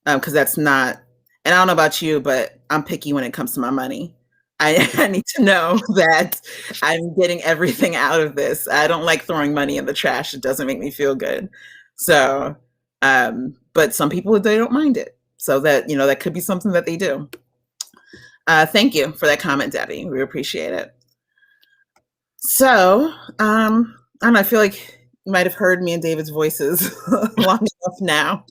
because that's not, and I don't know about you, but I'm picky when it comes to my money. I need to know that I'm getting everything out of this. I don't like throwing money in the trash. It doesn't make me feel good. So, but some people, they don't mind it. So that, that could be something that they do. Thank you for that comment, Debbie. We appreciate it. So, I don't know, I feel like you might have heard me and David's voices long enough now.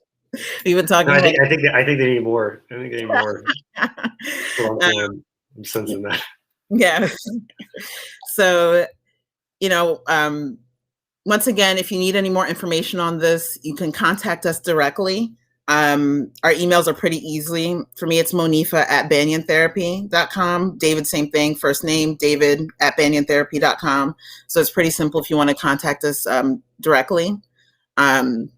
We've been talking. No, I think they need more. I think they need more. I'm sensing that. Yeah. So, you know, once again, if you need any more information on this, you can contact us directly. Our emails are pretty easy. For me, it's monifa@banyantherapy.com. David, same thing. First name, David@banyantherapy.com. So it's pretty simple if you want to contact us directly. David,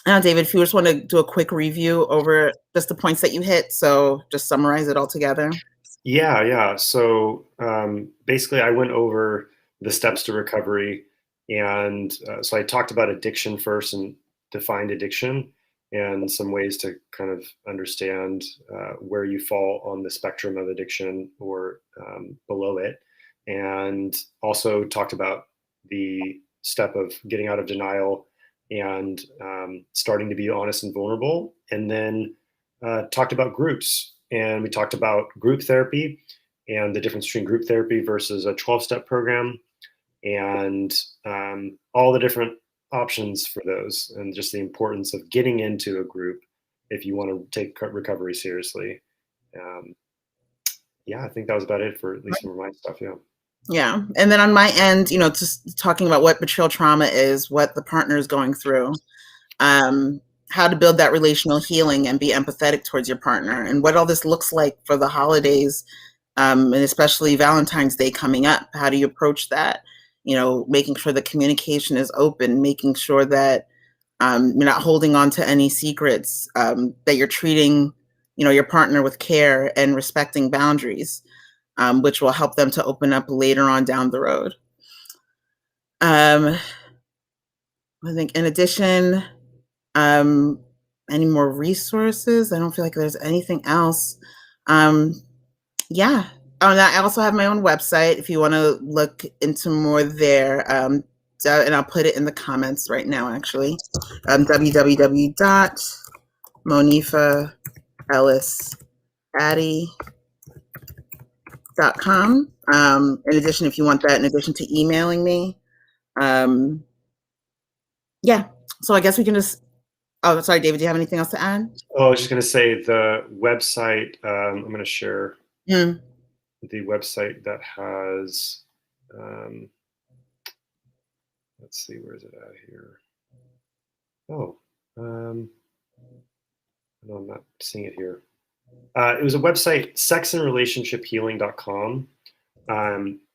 if you just want to do a quick review over just the points that you hit, so just summarize it all together. Yeah. So basically, I went over the steps to recovery. And so I talked about addiction first and defined addiction and some ways to kind of understand where you fall on the spectrum of addiction or below it. And also talked about the step of getting out of denial and starting to be honest and vulnerable. And then talked about groups. And we talked about group therapy and the difference between group therapy versus a 12-step program, and all the different options for those, and just the importance of getting into a group if you want to take recovery seriously. I think that was about it for at least for my stuff. Yeah. And then on my end, just talking about what betrayal trauma is, what the partner is going through, how to build that relational healing and be empathetic towards your partner, and what all this looks like for the holidays, and especially Valentine's Day coming up. How do you approach that? Making sure the communication is open, making sure that you're not holding on to any secrets, that you're treating, your partner with care and respecting boundaries, which will help them to open up later on down the road. I think in addition, any more resources? I don't feel like there's anything else. Yeah. Oh, and I also have my own website if you want to look into more there. And I'll put it in the comments right now, actually. www.monifaellisaddy.com. In addition, if you want that, in addition to emailing me. Yeah. So I guess we can just. Oh, sorry, David, do you have anything else to add? Oh, I was just going to say the website, I'm going to share the website that has, let's see, where is it at here? Oh, no, I'm not seeing it here. It was a website, sexandrelationshiphealing.com.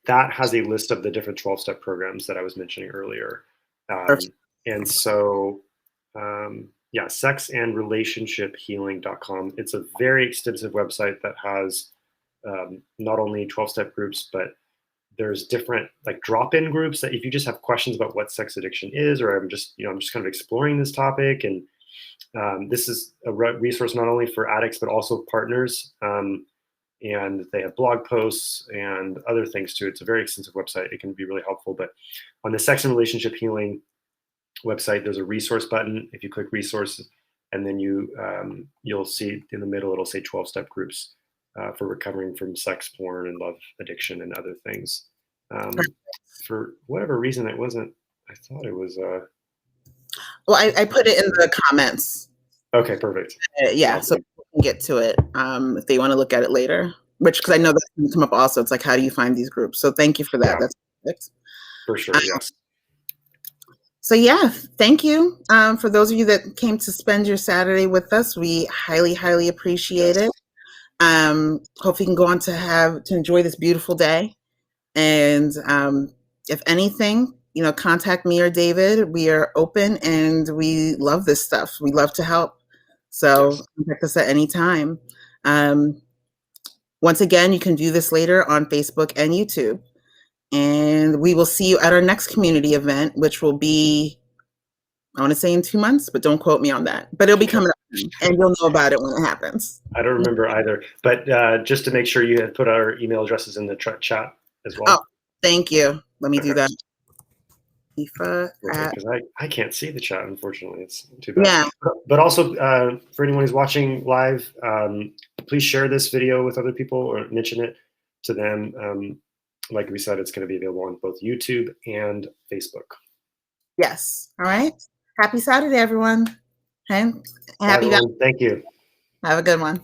That has a list of the different 12-step programs that I was mentioning earlier. And so, sexandrelationshiphealing.com. It's a very extensive website that has not only 12-step groups, but there's different like drop-in groups that if you just have questions about what sex addiction is, or I'm just kind of exploring this topic. And this is a resource not only for addicts, but also partners. And they have blog posts and other things too. It's a very extensive website. It can be really helpful. But on the Sex and Relationship Healing website, there's a resource button. If you click resources, and then you'll see in the middle, it'll say 12-step groups for recovering from sex, porn, and love addiction and other things. For whatever reason, it wasn't. I thought it was. Well, I put it in the comments. Okay, perfect. Yeah, so we can get to it if they want to look at it later. Because I know that's going to come up also. It's like, how do you find these groups? So thank you for that. Yeah. That's perfect. For sure, yes. So yeah, thank you for those of you that came to spend your Saturday with us. We highly, highly appreciate it. Hope you can go on to enjoy this beautiful day. And if anything, contact me or David. We are open and we love this stuff. We love to help. So contact us at any time. Once again, you can view this later on Facebook and YouTube. And we will see you at our next community event, which will be, I want to say in 2 months, but don't quote me on that. But it'll be coming up, and you'll know about it when it happens. I don't remember either. But just to make sure, you had put our email addresses in the chat as well. Oh, thank you. Let me do that. Because I can't see the chat, unfortunately. It's too bad. Yeah. But also, for anyone who's watching live, please share this video with other people or mention it to them. Like we said, it's going to be available on both YouTube and Facebook. Yes. All right. Happy Saturday, everyone. And happy Bye, everyone. Thank you. Have a good one.